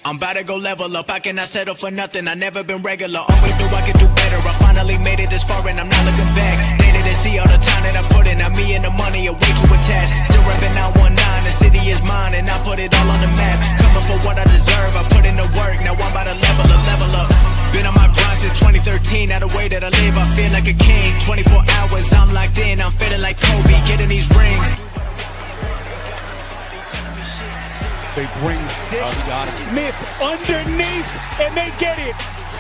I'm about to go level up, I cannot settle for nothing, I never been regular, always knew I could do better, I finally made it this far and I'm not looking back. They didn't see all the time that I put in, now me and the money are way too attached. Still reppin' 919, the city is mine and I put it all on the map. Coming for what I deserve, I put in the work, now I'm about to level up. Been on my grind since 2013, now the way that I live, I feel like a king. 24 hours, I'm locked in, I'm feeling like Kobe, getting these rings. They bring six, Smith underneath, and they get it.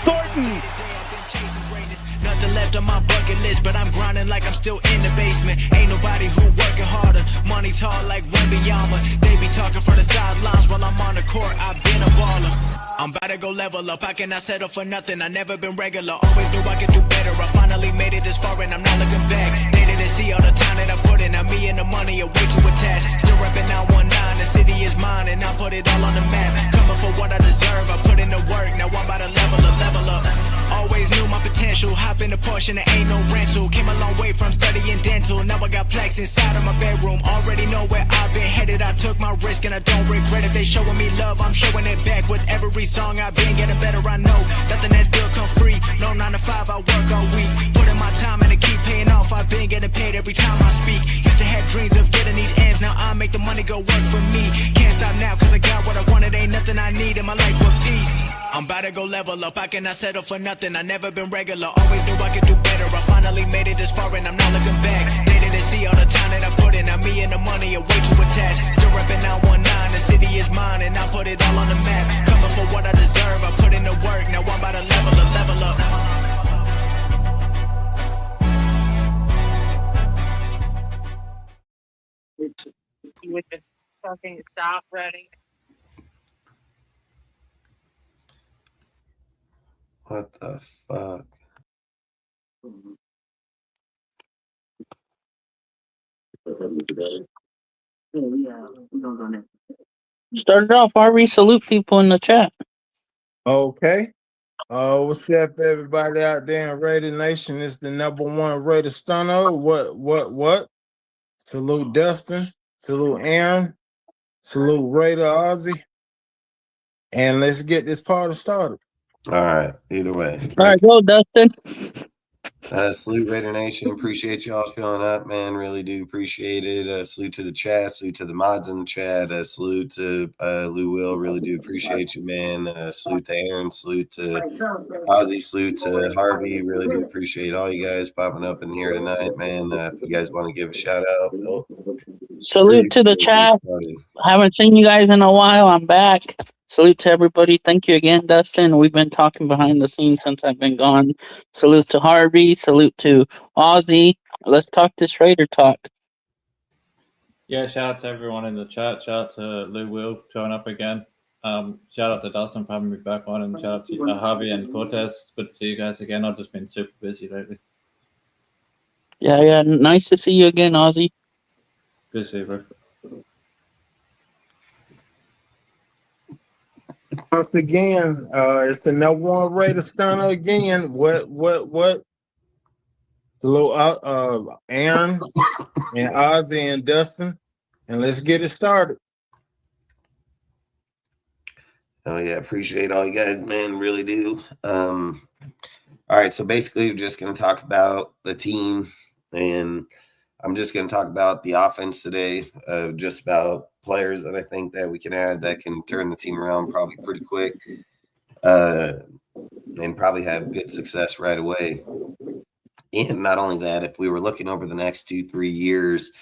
Thornton. Nothing left on my bucket list, but I'm grinding like I'm still in the basement. Ain't nobody who working harder. Money tall like Wembanyama. They be talking from the sidelines while I'm on the court. I've been a baller. I'm about to go level up. I cannot settle for nothing. I never been regular. Always knew I could do better. I finally made it this far and I'm not looking back. They didn't see all the time that I put in. Now me and the money are way too attached. Still reppin' 919. The city is mine and I put it all on the map. Coming for what I deserve. I put in the work. Now I'm about to level up. Always knew my potential. Hop in the Porsche and there ain't no rental. Came a long way from studying dental. Now I got plaques inside of my bedroom. Already know where I've been headed. I took my risk and I don't regret it. They showing me love, I'm showing it back. With every song I've been getting better. I know nothing that's good come free. No 9 to 5, I work all week. Put in my time and it keep paying off. I've been getting paid every time I speak. Used to have dreams of getting these ends. Now I make the money go work for me. Can't stop now cause I got what I wanted. Ain't nothing I need in my life but peace. I'm about to go level up. I cannot settle for nothing. I never been regular. Always knew I could do better. I finally made it this far and I'm not looking back. They didn't see all the time that I put in. Now me and the money are way too attached. Still reppin' 919. The city is mine and I put it all on the map. Coming for what I deserve. I put in the work. Now I'm about to level up. You would just fucking stop running. What the fuck? Started off, Harvey. Salute people in the chat. Okay. What's up, everybody out there in Raider Nation? It's the #1 Raider Stunner. What? Salute Dustin. Salute Aaron. Salute Raider Ozzy. And let's get this party started. All right. Either way. All right, go, Dustin. Salute Raider Nation. Appreciate y'all showing up, man. Really do appreciate it. Salute to the chat. Salute to the mods in the chat. Salute to Lou Will. Really do appreciate you, man. Salute to Aaron. Salute to Ozzy. Salute to Harvey. Really do appreciate all you guys popping up in here tonight, man. If you guys want to give a shout out. Salute to the chat. Haven't seen you guys in a while. I'm back. Salute to everybody. Thank you again, Dustin. We've been talking behind the scenes since I've been gone. Salute to Harvey. Salute to Ozzy. Let's talk this Raider talk. Yeah, shout out to everyone in the chat. Shout out to Lou Will showing up again. Shout out to Dustin for having me back on, and shout out to Javi and Cortez. Good to see you guys again. I've just been super busy lately. Yeah. Nice to see you again, Ozzy. Good to see you, bro. Once again, it's the #1 Raider Stunner again. What? The little Aaron and Ozzy and Dustin, and let's get it started. Oh yeah, appreciate all you guys, man. Really do. All right, so basically, we're just going to talk about the team, and I'm just going to talk about the offense today. Just about players that I think that we can add that can turn the team around probably pretty quick, and probably have good success right away. And not only that, if we were looking over the next 2-3 years,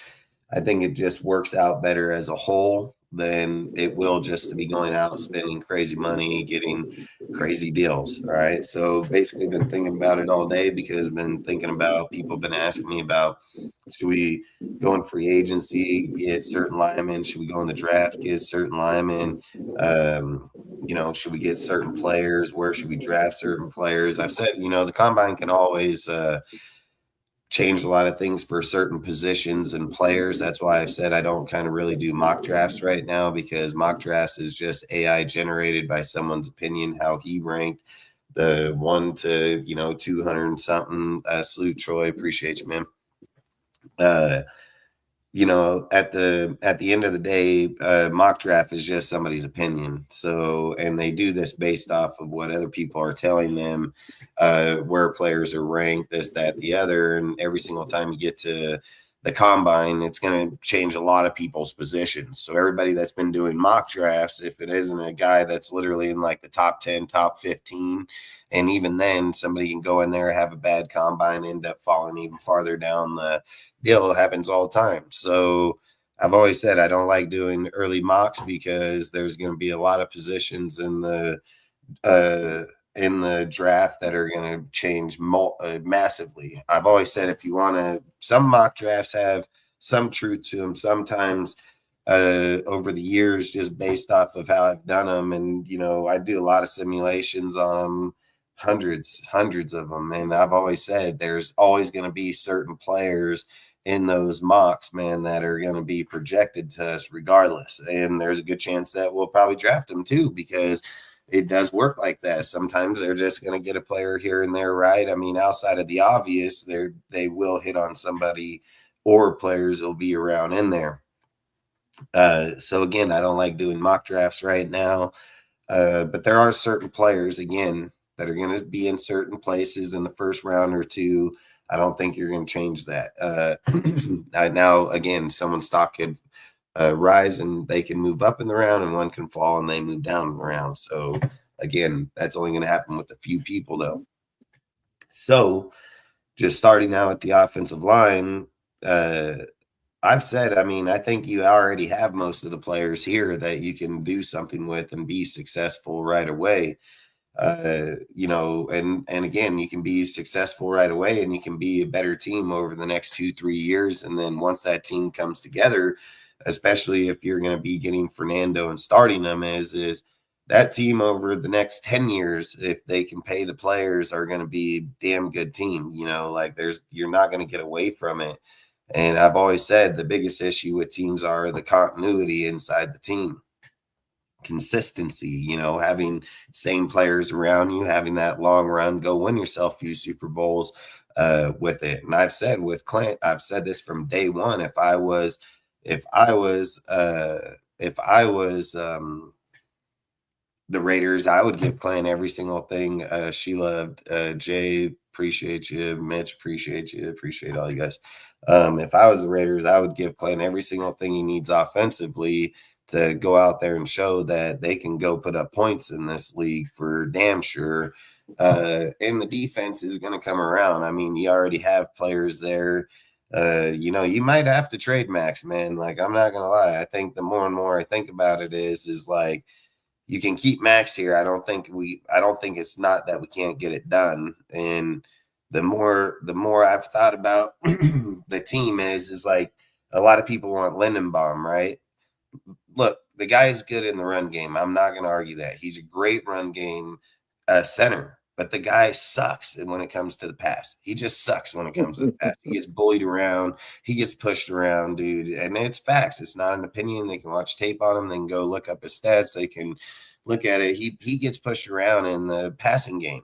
I think it just works out better as a whole than it will just to be going out and spending crazy money, getting crazy deals. All right. So basically been thinking about it all day because I've been thinking about, people have been asking me about, should we go in free agency, get certain linemen? Should we go in the draft, get certain linemen? Should we get certain players? Where should we draft certain players? I've said, the combine can always change a lot of things for certain positions and players. That's why I've said I don't kind of really do mock drafts right now, because mock drafts is just AI generated by someone's opinion, how he ranked the 1 to 200 and something. Salute Troy, appreciate you, man. at the end of the day, mock draft is just somebody's opinion. So, and they do this based off of what other people are telling them, where players are ranked, this, that, the other. And every single time you get to the combine, it's going to change a lot of people's positions. So everybody that's been doing mock drafts, if it isn't a guy that's literally in like the top 10, top 15, and even then somebody can go in there, have a bad combine, end up falling even farther down the deal. Happens all the time. So I've always said I don't like doing early mocks because there's going to be a lot of positions in the draft that are going to change massively. I've always said if you want to, some mock drafts have some truth to them sometimes over the years, just based off of how I've done them. And, I do a lot of simulations on them, hundreds of them. And I've always said there's always going to be certain players in those mocks, man, that are going to be projected to us regardless. And there's a good chance that we'll probably draft them too, because it does work like that. Sometimes they're just going to get a player here and there, right? I mean, outside of the obvious, they will hit on somebody or players will be around in there. So again, I don't like doing mock drafts right now, but there are certain players, again, that are going to be in certain places in the first round or two. I don't think you're going to change that. Now, again, someone's stock could rise and they can move up in the round, and one can fall and they move down in the round. So, again, that's only going to happen with a few people, though. So, just starting now at the offensive line, I've said, I think you already have most of the players here that you can do something with and be successful right away. And again, you can be successful right away and you can be a better team over the next 2-3 years. And then once that team comes together, especially if you're going to be getting Fernando and starting them, is that team over the next 10 years, if they can pay the players, are going to be a damn good team. You're not going to get away from it. And I've always said the biggest issue with teams are the continuity inside the team. Consistency, having same players around you, having that long run, go win yourself a few Super Bowls with it. And I've said with Klint, I've said this from day one. If I was the Raiders, I would give Klint every single thing. She loved Jay, appreciate you. Mitch, appreciate you. Appreciate all you guys. If I was the Raiders, I would give Klint every single thing he needs offensively to go out there and show that they can go put up points in this league for damn sure. And the defense is going to come around. I mean, you already have players there. You might have to trade Max, man. Like, I'm not going to lie. I think the more and more I think about it is like, you can keep Max here. I don't think it's not that we can't get it done. And the more I've thought about the team is like, a lot of people want Lindenbaum, right? Look, the guy is good in the run game. I'm not going to argue that. He's a great run game center, but the guy sucks when it comes to the pass. He just sucks when it comes to the pass. He gets bullied around. He gets pushed around, dude. And it's facts. It's not an opinion. They can watch tape on him. They can go look up his stats. They can look at it. He gets pushed around in the passing game.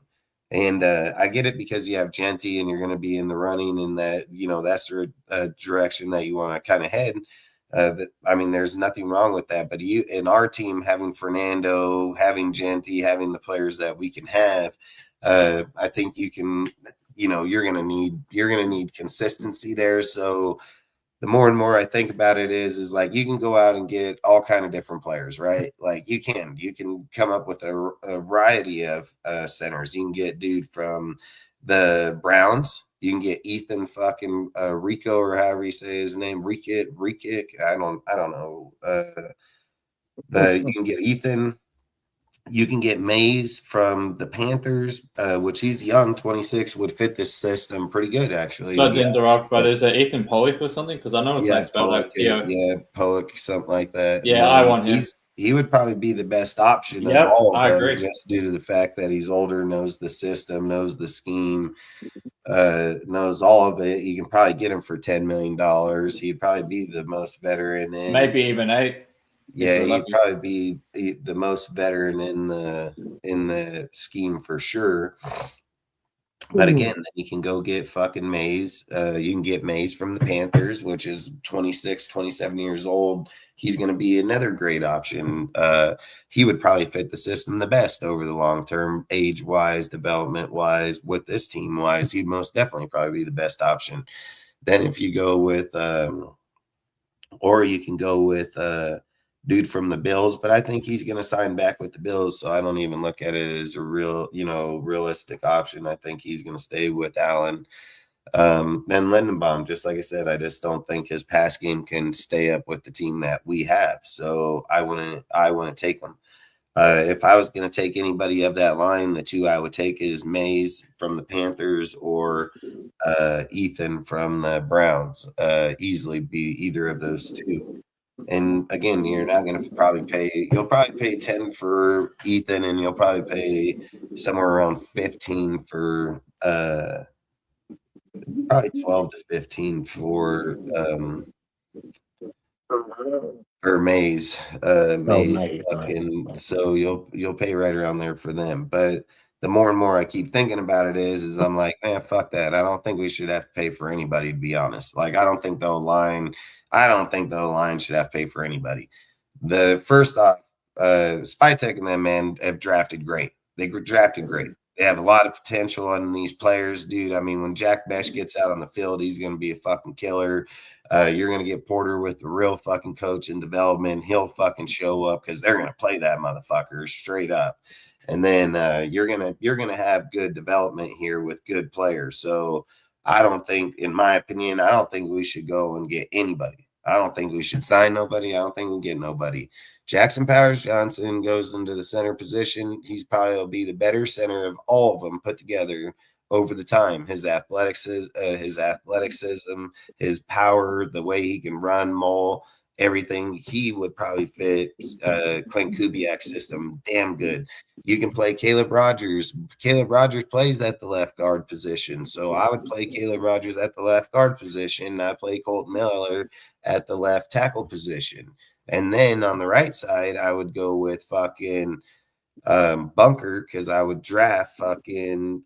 And I get it because you have Genty and you're going to be in the running, and that, that's the direction that you want to kind of head. There's nothing wrong with that. But in our team, having Fernando, having Genty, having the players that we can have, I think you can, you're going to need consistency there. So the more and more I think about it is like, you can go out and get all kind of different players, right? Like you can come up with a variety of centers. You can get dude from the Browns. You can get Ethan fucking Rico, or however you say his name, Rekik. I don't know. But you can get Ethan. You can get Mays from the Panthers, which he's young, 26, would fit this system pretty good, actually. So I didn't interrupt, but is it Ethan Pollock or something? Because I know it's like spelled like Pollock, something like that. Yeah, I want him. He would probably be the best option of all of them, just due to the fact that he's older, knows the system, knows the scheme, knows all of it. You can probably get him for $10 million. He'd probably be the most veteran maybe even 8. Yeah, he'd probably be the most veteran in the scheme for sure. But again, then you can go get fucking Mays. You can get Mays from the Panthers, which is 26, 27 years old. He's going to be another great option. He would probably fit the system the best over the long term, age-wise, development-wise, with this team-wise. He'd most definitely probably be the best option. Then if you go with or you can go with dude from the Bills, but I think he's going to sign back with the Bills, so I don't even look at it as a realistic option. I think he's going to stay with Allen. And Lindenbaum, just like I said, I just don't think his pass game can stay up with the team that we have. So I want to take him. If I was going to take anybody of that line, the two I would take is Mays from the Panthers or Ethan from the Browns. Easily be either of those two. And again, you're not going to you'll probably pay 10 for Ethan, and you'll probably pay somewhere around 15 for probably 12 to 15 for Mays. So you'll pay right around there for them. But the more and more I keep thinking about it is I'm like, man, fuck that. I don't think we should have to pay for anybody, to be honest. Like, I don't think the line should have to pay for anybody. The first off, Spytek and them, man, have drafted great. They drafted great. They have a lot of potential on these players, dude. I mean, when Jack Besh gets out on the field, he's going to be a fucking killer. You're going to get Porter with the real fucking coach in development. He'll fucking show up because they're going to play that motherfucker straight up. And then you're gonna have good development here with good players. So I don't think, in my opinion, I don't think we should go and get anybody. I don't think we should sign nobody. I don't think we'll get nobody. Jackson Powers Johnson goes into the center position. He's probably will be the better center of all of them put together over the time. His athleticism, his power, the way he can run, maul, everything, he would probably fit Klint Kubiak's system damn good. You can play Caleb Rogers. Caleb Rogers plays at the left guard position, so I would play Caleb Rogers at the left guard position. I play Colton Miller at the left tackle position. And then on the right side, I would go with fucking Bunker, because I would draft fucking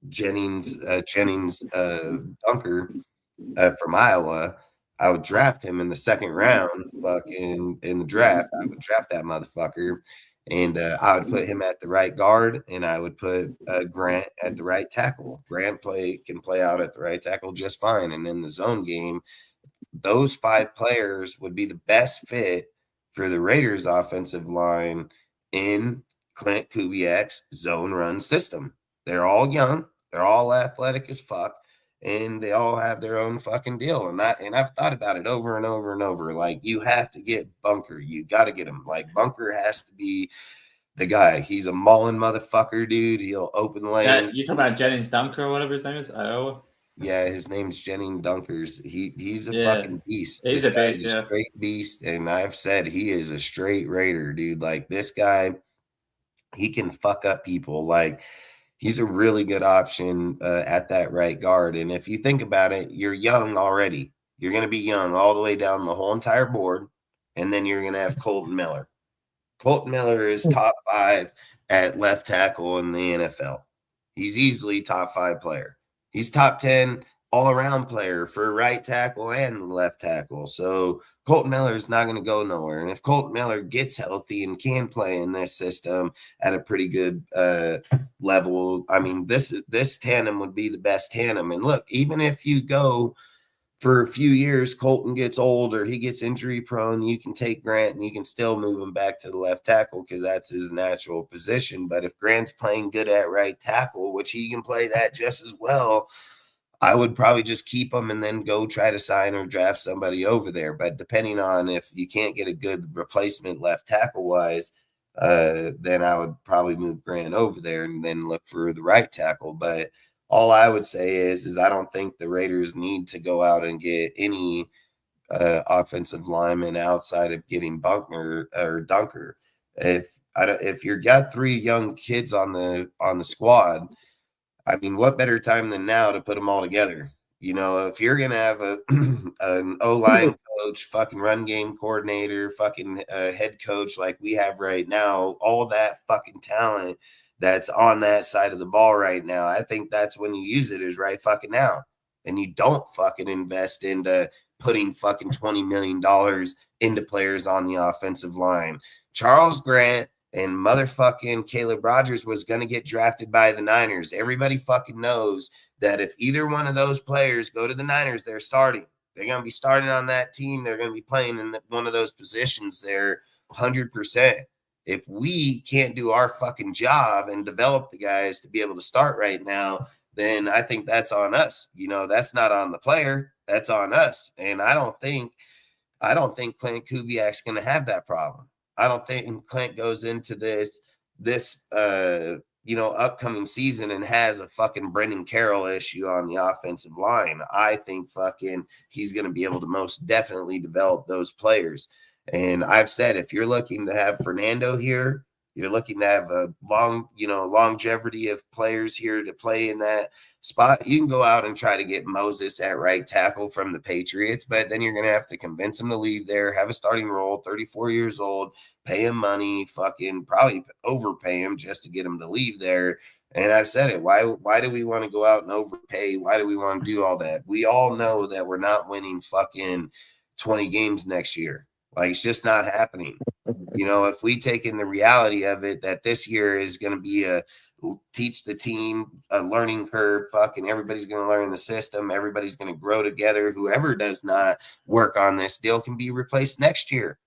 Jennings Bunker from Iowa. I would draft him in the second round, fucking in the draft. I would draft that motherfucker, and I would put him at the right guard, and I would put Grant at the right tackle. Grant can play out at the right tackle just fine, and in the zone game, those 5 players would be the best fit for the Raiders' offensive line in Klint Kubiak's zone run system. They're all young, they're all athletic as fuck, and they all have their own fucking deal. And I've thought about it over and over and over. Like, you have to get Bunker. You got to get him. Like, Bunker has to be the guy. He's a mauling motherfucker, dude. He'll open lanes. Yeah, you talking about Jennings Dunker or whatever his name is? Iowa. Yeah, his name's Jennings Dunkers. He's a fucking beast. He's a beast, straight beast, and I've said he is a straight Raider, dude. Like, this guy, he can fuck up people. Like, he's a really good option at that right guard. And if you think about it, you're young already. You're going to be young all the way down the whole entire board, and then you're going to have Colton Miller. Colton Miller is top 5 at left tackle in the NFL. He's easily top 5 player. He's top 10 all-around player for right tackle and left tackle. So Colton Miller is not going to go nowhere. And if Colton Miller gets healthy and can play in this system at a pretty good level, I mean, this tandem would be the best tandem. And look, even if you go for a few years, Colton gets old or he gets injury prone, you can take Grant and you can still move him back to the left tackle because that's his natural position. But if Grant's playing good at right tackle, which he can play that just as well, I would probably just keep him and then go try to sign or draft somebody over there. But depending on if you can't get a good replacement left tackle wise, then I would probably move Grant over there and then look for the right tackle. But all I would say is I don't think the Raiders need to go out and get any offensive lineman outside of getting Buckner or Dunker. If you've got 3 young kids on the squad, I mean, what better time than now to put them all together? You know, if you're gonna have an O-line coach, fucking run game coordinator, fucking head coach like we have right now, all that fucking talent that's on that side of the ball right now. I think that's when you use it, is right fucking now. And you don't fucking invest into putting fucking $20 million into players on the offensive line. Charles Grant and motherfucking Caleb Rogers was going to get drafted by the Niners. Everybody fucking knows that if either one of those players go to the Niners, they're starting. They're going to be starting on that team. They're going to be playing in one of those positions there 100%. If we can't do our fucking job and develop the guys to be able to start right now, then I think that's on us. That's not on the player. That's on us. And I don't think Klint Kubiak's going to have that problem. I don't think Klint goes into this upcoming season and has a fucking Brendan Carroll issue on the offensive line. I think fucking he's going to be able to most definitely develop those players. And I've said, if you're looking to have Fernando here, you're looking to have a longevity of players here to play in that spot, you can go out and try to get Moses at right tackle from the Patriots, but then you're going to have to convince him to leave there, have a starting role, 34 years old, pay him money, fucking probably overpay him just to get him to leave there. And I've said it. Why do we want to go out and overpay? Why do we want to do all that? We all know that we're not winning fucking 20 games next year. Like, it's just not happening. If we take in the reality of it, that this year is going to be teach the team a learning curve, fucking everybody's going to learn the system. Everybody's going to grow together. Whoever does not work on this deal can be replaced next year.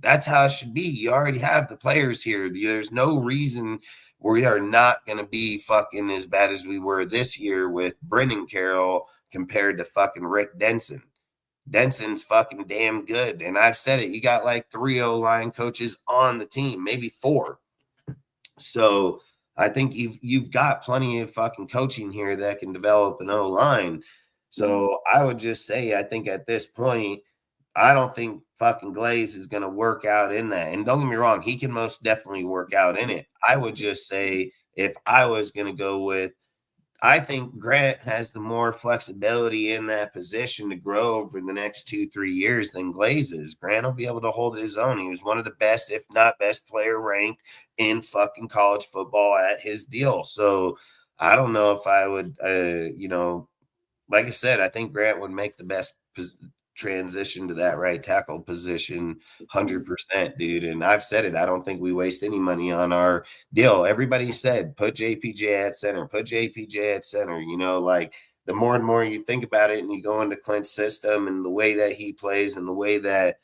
That's how it should be. You already have the players here. There's no reason we are not going to be fucking as bad as we were this year with Brendan Carroll compared to fucking Rick Denson. Denson's fucking damn good. And I've said it. You got like 3 O-line coaches on the team, maybe 4. So I think you've got plenty of fucking coaching here that can develop an O-line. So I would just say, I think at this point, I don't think fucking Glaze is going to work out in that. And don't get me wrong, he can most definitely work out in it. I would just say, if I was going to go with, I think Grant has the more flexibility in that position to grow over the next 2-3 years than Glaze is. Grant will be able to hold his own. He was one of the best, if not best player ranked in fucking college football at his deal. So I don't know if I would, like I said, I think Grant would make the best transition to that right tackle position 100%, dude. And I've said it, I don't think we waste any money on our deal. Everybody said put JPJ at center, like the more and more you think about it and you go into Klint's system and the way that he plays and the way that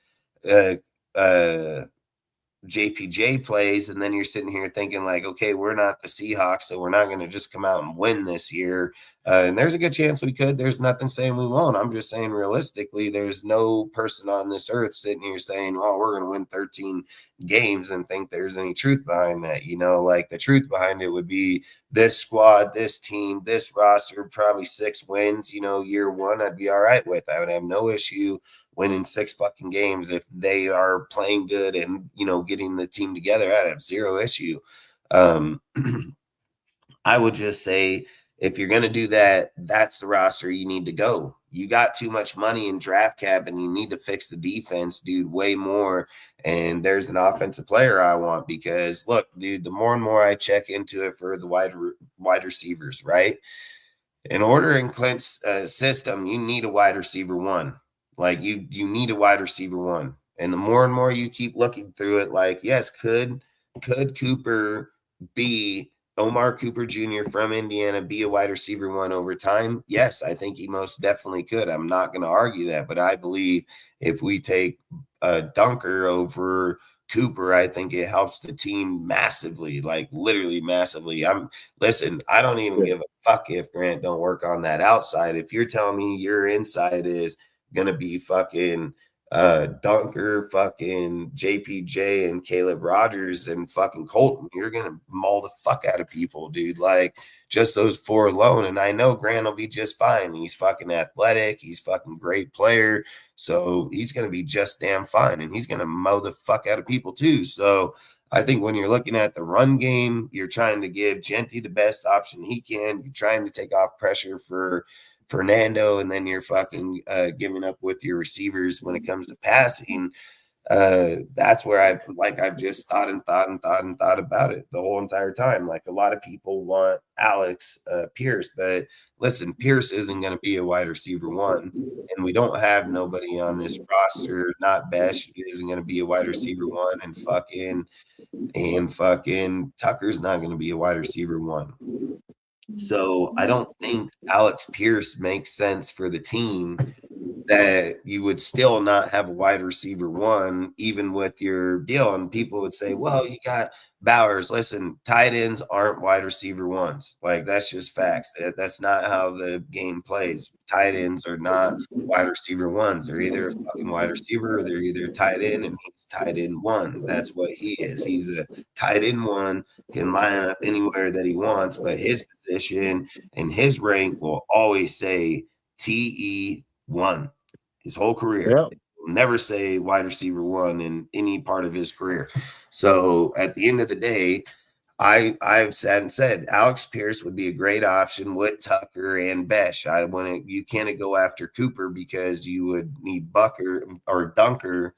JPJ plays, and then you're sitting here thinking like, okay, we're not the Seahawks, so we're not going to just come out and win this year. And there's a good chance we could. There's nothing saying we won't. I'm just saying realistically, there's no person on this earth sitting here saying, well, we're going to win 13 games and think there's any truth behind that. Like the truth behind it would be this squad, this team, this roster, probably 6 wins, year one, I'd be all right with. I would have no issue winning 6 fucking games if they are playing good and, getting the team together. I'd have 0 issue. I would just say, if you're going to do that, that's the roster you need to go. You got too much money in draft cap and you need to fix the defense, dude, way more. And there's an offensive player I want, because look, dude, the more and more I check into it for the wide receivers, right? In order in Klint's system, you need a wide receiver 1. Like you need a wide receiver 1. And the more and more you keep looking through it, like, yes, could Cooper be Omar Cooper Jr. from Indiana be a wide receiver 1 over time? Yes, I think he most definitely could. I'm not going to argue that, but I believe if we take a Dunker over Cooper, I think it helps the team massively, like literally massively. I don't even give a fuck if Grant don't work on that outside. If you're telling me your inside is going to be fucking Dunker, fucking JPJ and Caleb Rogers and fucking Colton, you're going to maul the fuck out of people, dude. Like, just those 4 alone. And I know Grant will be just fine. He's fucking athletic. He's fucking great player. So he's going to be just damn fine. And he's going to mow the fuck out of people too. So I think when you're looking at the run game, you're trying to give Genty the best option he can. You're trying to take off pressure for Fernando, and then you're fucking giving up with your receivers when it comes to passing. That's where I've just thought about it the whole entire time. Like a lot of people want Alex Pierce, but listen, Pierce isn't going to be a wide receiver one, and we don't have nobody on this roster. Not Besh isn't going to be a wide receiver one, and fucking Tucker's not going to be a wide receiver one. So I don't think Alex Pierce makes sense for the team, that you would still not have a wide receiver one, even with your deal. And people would say, well, you got Bowers. Listen, tight ends aren't wide receiver ones. Like, that's just facts. That's not how the game plays. Tight ends are not wide receiver ones. They're either a fucking wide receiver, or they're either tight end, and he's tight end one. That's what he is. He's a tight end one, can line up anywhere that he wants, but his position and his rank will always say TE1 his whole career. Yep. He'll never say wide receiver one in any part of his career. So at the end of the day, I've said Alex Pierce would be a great option with Tucker and Besh. You can't go after Cooper because you would need Bucker or Dunker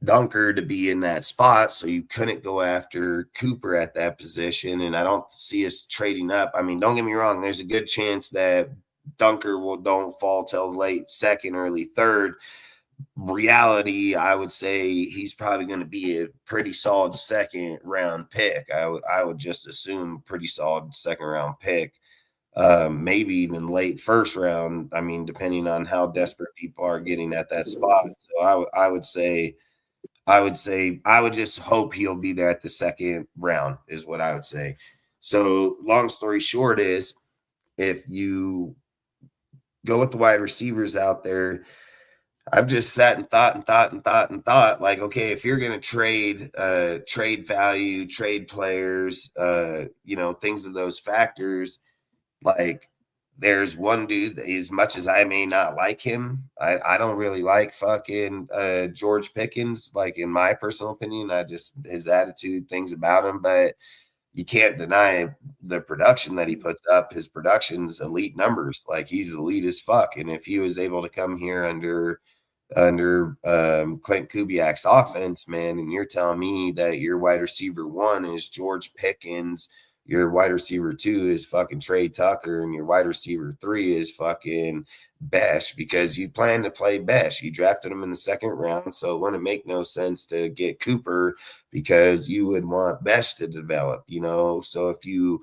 to be in that spot, so you couldn't go after Cooper at that position. And I don't see us trading up. I mean, don't get me wrong, there's a good chance that Dunker don't fall till late second, early third. Reality, I would say he's probably going to be a pretty solid second round pick. I would just assume pretty solid second round pick. Maybe even late first round. I mean, depending on how desperate people are getting at that spot. So I would just hope he'll be there at the second round is what I would say. So long story short is, if you go with the wide receivers out there, I've just sat and thought, like, okay, if you're going to trade value, trade players, things of those factors, like, there's one dude that, as much as I may not like him, I don't really like fucking George Pickens, like, in my personal opinion. His attitude, things about him, but you can't deny the production that he puts up. His production's elite numbers. Like, he's elite as fuck. And if he was able to come here under Klint Kubiak's offense, man, and you're telling me that your wide receiver one is George Pickens, your wide receiver two is fucking Trey Tucker, and your wide receiver three is fucking Besh, because you plan to play Besh. You drafted him in the second round, so it wouldn't make no sense to get Cooper because you would want Besh to develop, So if you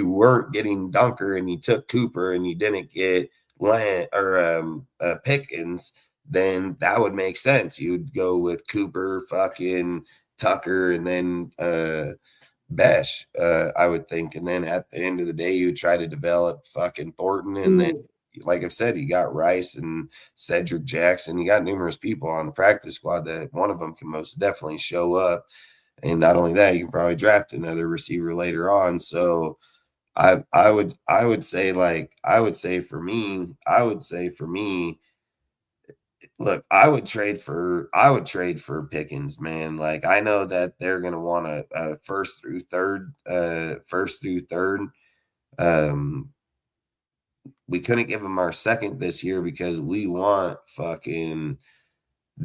weren't getting Dunker and you took Cooper and you didn't get Pickens, then that would make sense. You'd go with Cooper, fucking Tucker, and then Besh, I would think. And then at the end of the day, you try to develop fucking Thornton. And then, like I've said, you got Rice and Cedric Jackson. You got numerous people on the practice squad that one of them can most definitely show up. And not only that, you can probably draft another receiver later on. So I would say for me, look, I would trade for Pickens, man. Like, I know that they're going to want a first through third. We couldn't give him our second this year because we want fucking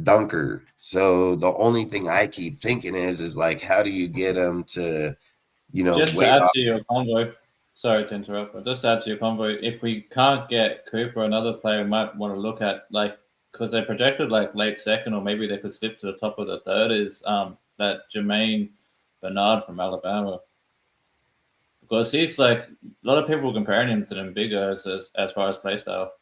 Dunker. So the only thing I keep thinking is like, how do you get him to, just to add to your convoy. Sorry to interrupt, but just to add to your convoy, if we can't get Cooper, another player we might want to look at, like, because they projected like late second, or maybe they could slip to the top of the third, is that Jermaine Bernard from Alabama. Because he's like, a lot of people comparing him to them bigger as far as play style.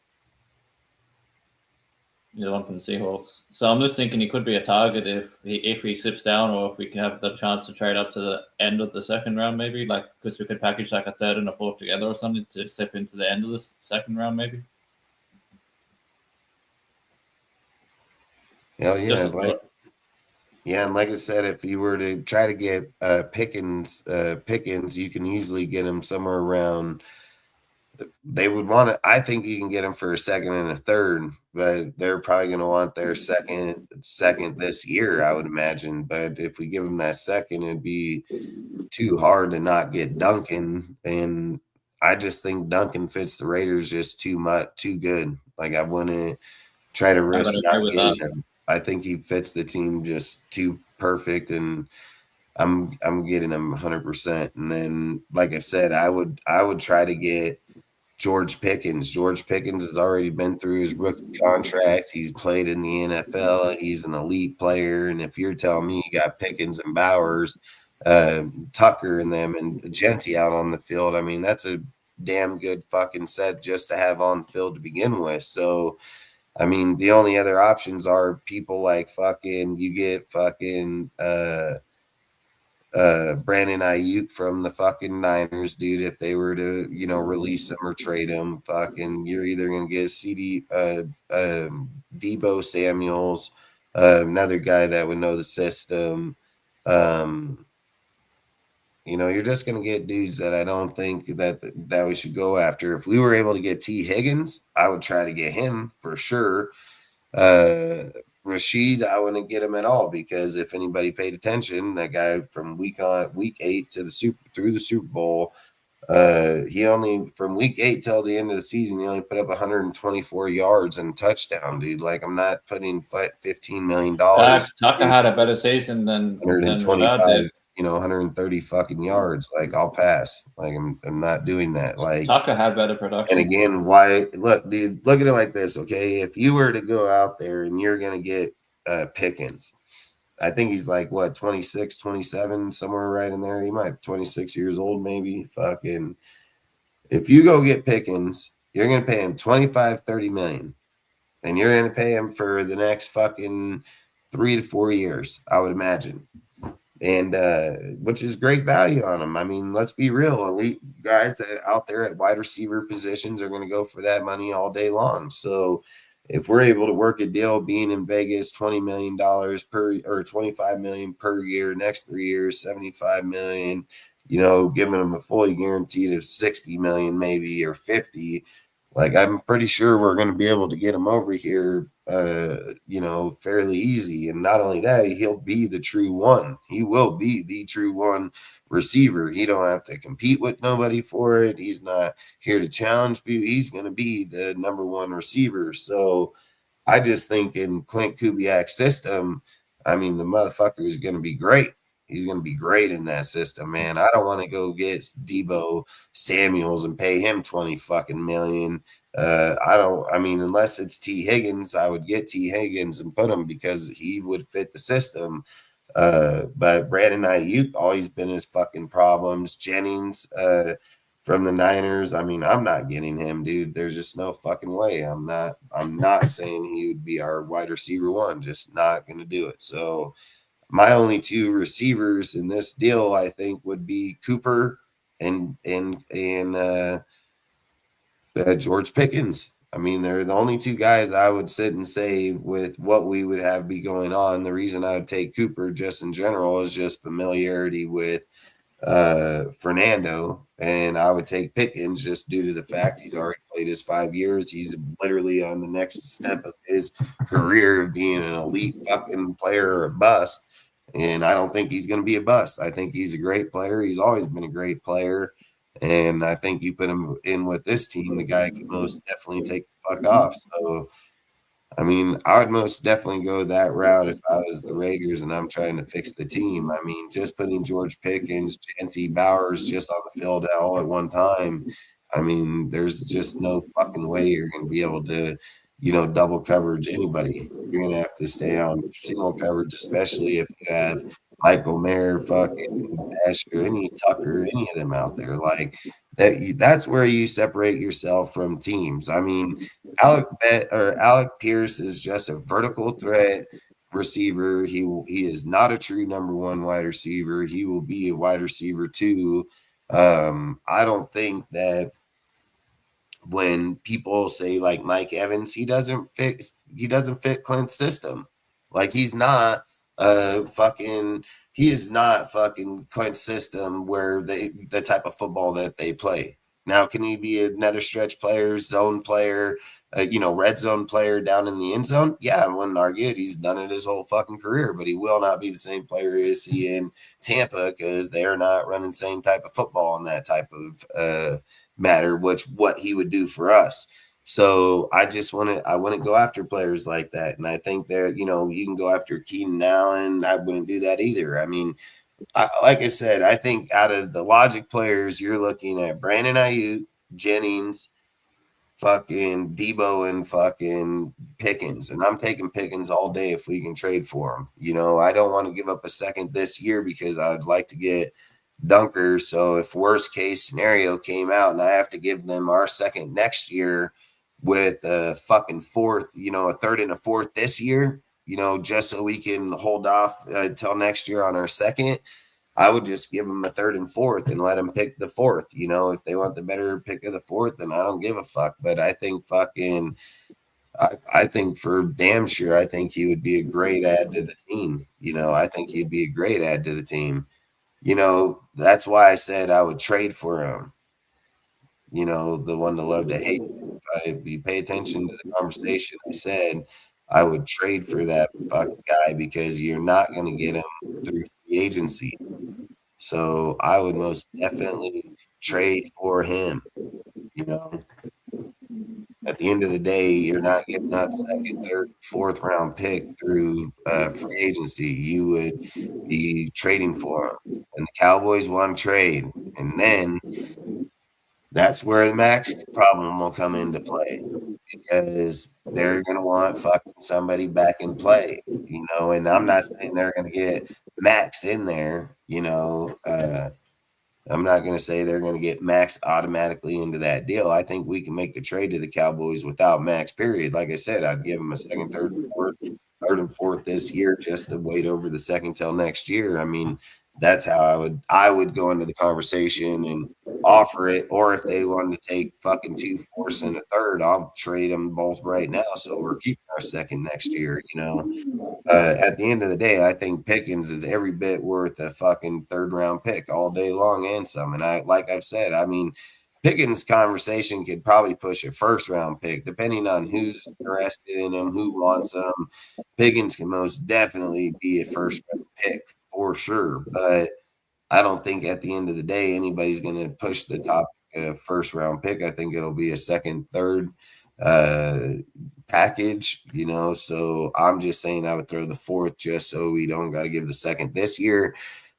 The one from the Seahawks. So I'm just thinking he could be a target if he slips down, or if we can have the chance to trade up to the end of the second round, maybe, like, because we could package like a third and a fourth together or something to slip into the end of the second round, maybe. Hell yeah, and like I said, if you were to try to get Pickens, you can easily get him somewhere around. They would want to. I think you can get him for a second and a third, but they're probably going to want their second this year, I would imagine. But if we give them that second, it'd be too hard to not get Duncan, and I just think Duncan fits the Raiders just too good. Like, I wouldn't try to risk not getting him. I think he fits the team just too perfect, and I'm getting him 100%. And then, like I said, I would try to get George Pickens. George Pickens has already been through his rookie contract. He's played in the NFL. He's an elite player. And if you're telling me you got Pickens and Bowers, Tucker and them and Genty out on the field, I mean, that's a damn good fucking set just to have on the field to begin with. So, I mean, the only other options are people like fucking, you get fucking Brandon Ayuk from the fucking Niners, dude. If they were to, release him or trade him, fucking, you're either gonna get Debo Samuels, another guy that would know the system. You're just gonna get dudes that I don't think that we should go after. If we were able to get T. Higgins, I would try to get him for sure. Rashid, I wouldn't get him at all, because if anybody paid attention, that guy from week 8 to through the Super Bowl, he only, from week 8 till the end of the season, he only put up 124 yards and touchdown, dude. Like, I'm not putting $15 million. Tucker had a better season than 125. 130 fucking yards. Like, I'll pass. Like, I'm not doing that. Like, Tucker had better production. And again, why? Look, dude, look at it like this, okay? If you were to go out there and you're gonna get Pickens, I think he's like, what, 26, 27, somewhere right in there. He might be 26 years old, maybe. Fucking, if you go get Pickens, you're gonna pay him 25, 30 million, and you're gonna pay him for the next fucking 3 to 4 years, I would imagine. And which is great value on them. I mean, let's be real. Elite guys out there at wide receiver positions are going to go for that money all day long. So if we're able to work a deal being in Vegas, $20 million per, or $25 million per year, next 3 years, $75 million, giving them a fully guaranteed of $60 million, maybe, or 50, like, I'm pretty sure we're going to be able to get him over here, fairly easy. And not only that, he'll be the true one. He will be the true one receiver. He don't have to compete with nobody for it. He's not here to challenge people. He's going to be the number one receiver. So I just think in Klint Kubiak's system, I mean, the motherfucker is going to be great. He's going to be great in that system, man. I don't want to go get Debo Samuels and pay him 20 fucking million. Unless it's T. Higgins, I would get T. Higgins and put him because he would fit the system. But Brandon Ayuk, always been his fucking problems. Jennings from the Niners, I mean, I'm not getting him, dude. There's just no fucking way. I'm not saying he would be our wide receiver one. Just not going to do it. So my only two receivers in this deal, I think, would be Cooper and George Pickens. I mean, they're the only two guys I would sit and say with what we would have be going on. The reason I would take Cooper just in general is just familiarity with Fernando, and I would take Pickens just due to the fact he's already played his 5 years. He's literally on the next step of his career of being an elite fucking player or a bust. And I don't think he's going to be a bust. I think he's a great player. He's always been a great player. And I think you put him in with this team, the guy could most definitely take the fuck off. So, I mean, I would most definitely go that route if I was the Raiders and I'm trying to fix the team. I mean, just putting George Pickens, Genty, Bowers just on the field all at one time, I mean, there's just no fucking way you're going to be able to, double coverage anybody. You're going to have to stay on single coverage, especially if you have Michael Mayer, fucking Asher, any Tucker, any of them out there. Like, that's where you separate yourself from teams. I mean, Alec Pierce is just a vertical threat receiver. He is not a true number one wide receiver. He will be a wide receiver too. I don't think that when people say like Mike Evans, he doesn't fit Clint's system. Like, he's not he is not fucking Clint's system where the type of football that they play. Now, can he be another stretch player, zone player, red zone player down in the end zone? Yeah, I wouldn't argue it. He's done it his whole fucking career, but he will not be the same player as he in Tampa because they're not running the same type of football in that type of matter, what he would do for us. So I wouldn't go after players like that. And I think you can go after Keenan Allen. I wouldn't do that either. I mean, like I said, I think out of the logic players, you're looking at Brandon Ayuk, Jennings, fucking Debo, and fucking Pickens. And I'm taking Pickens all day if we can trade for him. I don't want to give up a second this year because I'd like to get Dunker. So if worst case scenario came out and I have to give them our second next year with a fucking fourth, a third and a fourth this year, just so we can hold off until next year on our second, I would just give them a third and fourth and let them pick the fourth. If they want the better pick of the fourth, then I don't give a fuck. But I think I think for damn sure, I think he would be a great add to the team. I think he'd be a great add to the team. That's why I said I would trade for him. The one to love to hate. If you pay attention to the conversation, I said I would trade for that fucking guy because you're not going to get him through free agency. So I would most definitely trade for him. At the end of the day, you're not giving up second, third, fourth round pick through free agency. You would be trading for him. And the Cowboys want to trade. And then that's where the max problem will come into play because they're going to want fucking somebody back in play, and I'm not saying they're going to get max in there, I'm not going to say they're going to get max automatically into that deal. I think we can make the trade to the Cowboys without max, period. Like I said, I'd give them a second, third, and fourth this year just to wait over the second till next year. I mean, that's how I would go into the conversation and offer it. Or if they wanted to take fucking 2 fourths and a third, I'll trade them both right now. So we're keeping our second next year, At the end of the day, I think Pickens is every bit worth a fucking third round pick all day long and some. And like I've said, I mean, Pickens conversation could probably push a first round pick, depending on who's interested in him, who wants him. Pickens can most definitely be a first round pick for sure. But I don't think at the end of the day, anybody's going to push the top first round pick. I think it'll be a second, third package, So I'm just saying I would throw the fourth just so we don't got to give the second this year.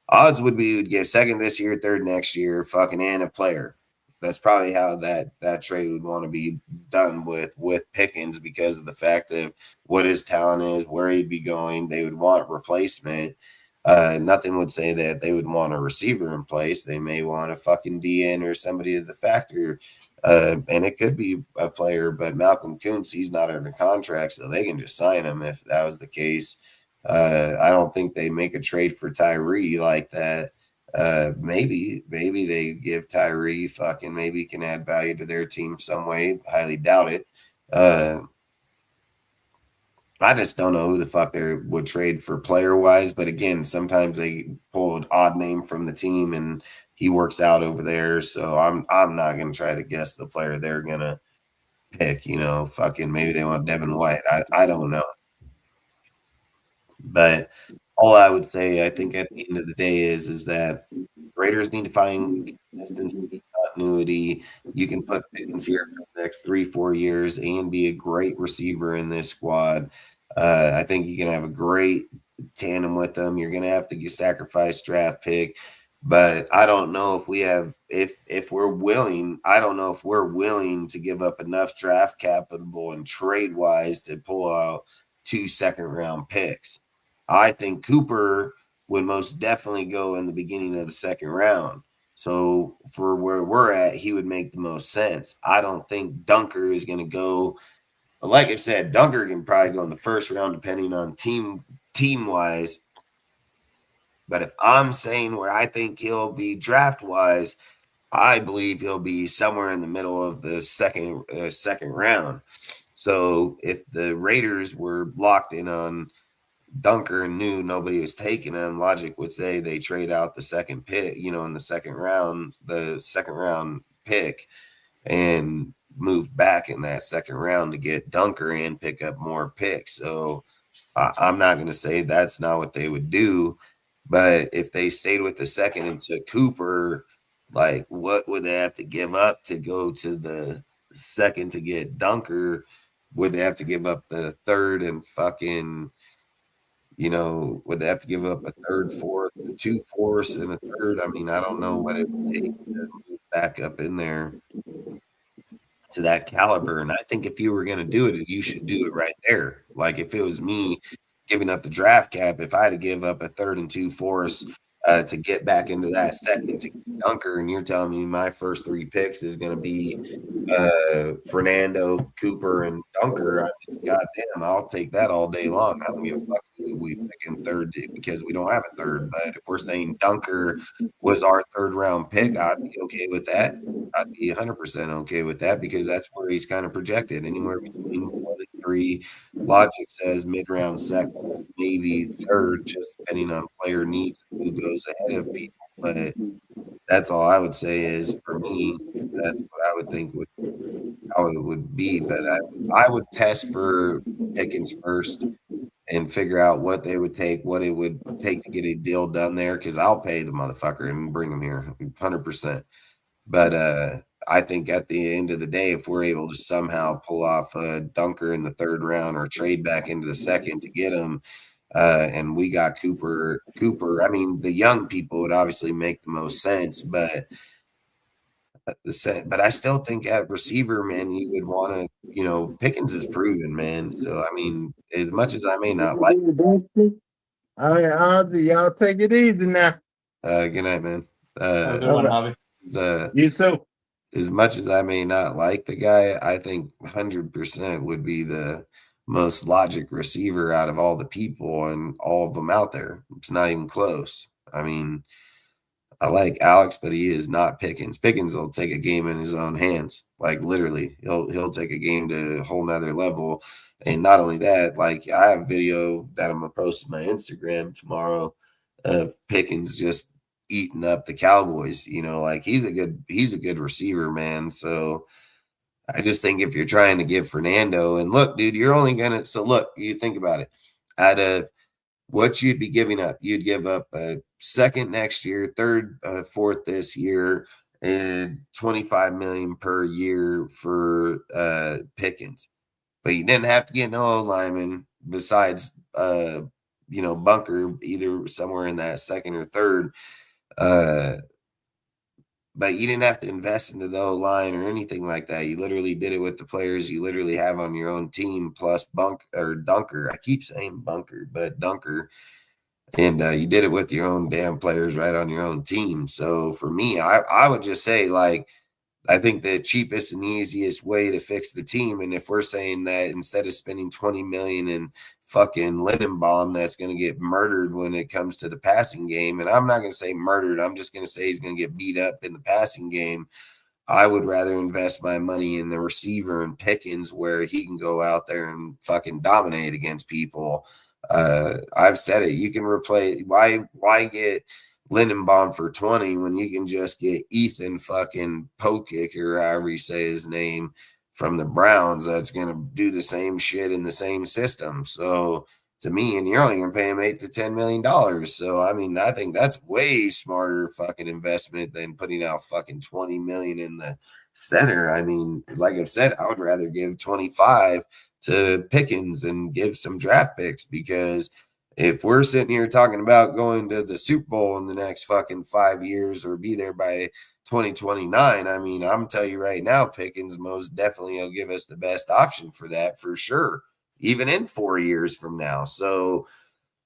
Odds would be we'd give second this year, third next year, fucking and a player. That's probably how that trade would want to be done with Pickens because of the fact of what his talent is, where he'd be going. They would want replacement. Nothing would say that they would want a receiver in place. They may want a fucking DN or somebody of the factor. And it could be a player, but Malcolm Kuntz, he's not under contract, so they can just sign him if that was the case. I don't think they make a trade for Tyree like that. Maybe they give Tyree fucking maybe can add value to their team some way. Highly doubt it. I just don't know who the fuck they would trade for player wise. But again, sometimes they pull an odd name from the team and he works out over there. So I'm not going to try to guess the player they're going to pick, fucking maybe they want Devin White. I don't know. But all I would say, I think at the end of the day is that Raiders need to find consistency, continuity. You can put Pickens here for the next 3-4 years and be a great receiver in this squad. I think you can have a great tandem with them. You're going to have to sacrifice draft pick. But I don't know if we have if we're willing. I don't know if we're willing to give up enough draft capital and trade wise to pull out 2 second-round picks. I think Cooper would most definitely go in the beginning of the second round. So for where we're at, he would make the most sense. I don't think Dunker is going to go. Like I said, Dunker can probably go in the first round depending on team-wise. But if I'm saying where I think he'll be draft-wise, I believe he'll be somewhere in the middle of the second round. So if the Raiders were locked in on Dunker and knew nobody was taking him, logic would say they trade out the second pick, in the second round pick and move back in that second round to get Dunker and pick up more picks. So I'm not going to say that's not what they would do. But if they stayed with the second and took Cooper, like what would they have to give up to go to the second to get Dunker, would they have to give up the third and fucking, would they have to give up a third, fourth, 2 fourths, and a third? I mean, I don't know what it would take to move back up in there to that caliber. And I think if you were going to do it, you should do it right there. Like if it was me giving up the draft cap, if I had to give up a third and 2 fourths to get back into that second to Dunker, and you're telling me my first 3 picks is going to be Fernando, Cooper, and Dunker, I mean, goddamn, I'll take that all day long. I don't give a fuck who we pick in third because we don't have a third. But if we're saying Dunker was our 3rd round pick, I'd be okay with that. I'd be 100% okay with that because that's where he's kind of projected, anywhere between 1 and 3. Logic says mid-round second, maybe third, just depending on player needs and who goes ahead of people. But that's all I would say is, for me, that's what I would think how it would be. But I would test for Pickens first and figure out what they would take, what it would take to get a deal done there, because I'll pay the motherfucker and bring him here 100%. But I think at the end of the day, if we're able to somehow pull off a Dunker in the 3rd round or trade back into the 2nd to get him, and we got Cooper, I mean, the young people would obviously make the most sense, but I still think at receiver, man, you would want to, Pickens is proven, man. So, I mean, as much as I may not like it. All right, Ozzy, y'all take it easy now. Good night, man. Have a good one, Javi. You too. As much as I may not like the guy, I think 100% would be the most logic receiver out of all the people and all of them out there. It's not even close. I mean, I like Alex, but he is not Pickens. Pickens will take a game in his own hands. Like literally, he'll take a game to a whole nother level. And not only that, like I have a video that I'm gonna post on my Instagram tomorrow of Pickens just eating up the Cowboys. Like he's a good receiver, man. So I just think if you're trying to give Fernando, and look, dude, you're only gonna. So look, you think about it. Out of what you'd be giving up, you'd give up a 2nd next year, 3rd, 4th this year, and $25 million per year for Pickens. But you didn't have to get no lineman besides Bunker, either somewhere in that 2nd or 3rd. But you didn't have to invest into the O-line or anything like that. You literally did it with the players you literally have on your own team, plus Dunker. I keep saying Bunker, but Dunker. And you did it with your own damn players right on your own team. So for me, I would just say, like, I think the cheapest and easiest way to fix the team, and if we're saying that instead of spending $20 million in fucking Lindenbaum that's going to get murdered when it comes to the passing game, and I'm not going to say murdered, I'm just going to say he's going to get beat up in the passing game, I would rather invest my money in the receiver and Pickens where he can go out there and fucking dominate against people. I've said it. You can replace – why get – Lindenbaum for 20 when you can just get Ethan fucking Pokick or however you say his name from the Browns that's going to do the same shit in the same system. So to me, and you're only going to pay him $8 to $10 million. So, I mean, I think that's way smarter fucking investment than putting out fucking 20 million in the center. I mean, like I've said, I would rather give 25 to Pickens and give some draft picks, because if we're sitting here talking about going to the Super Bowl in the next fucking 5 years or be there by 2029, I mean, I'm telling you right now, Pickens most definitely will give us the best option for that for sure, even in 4 years from now. So,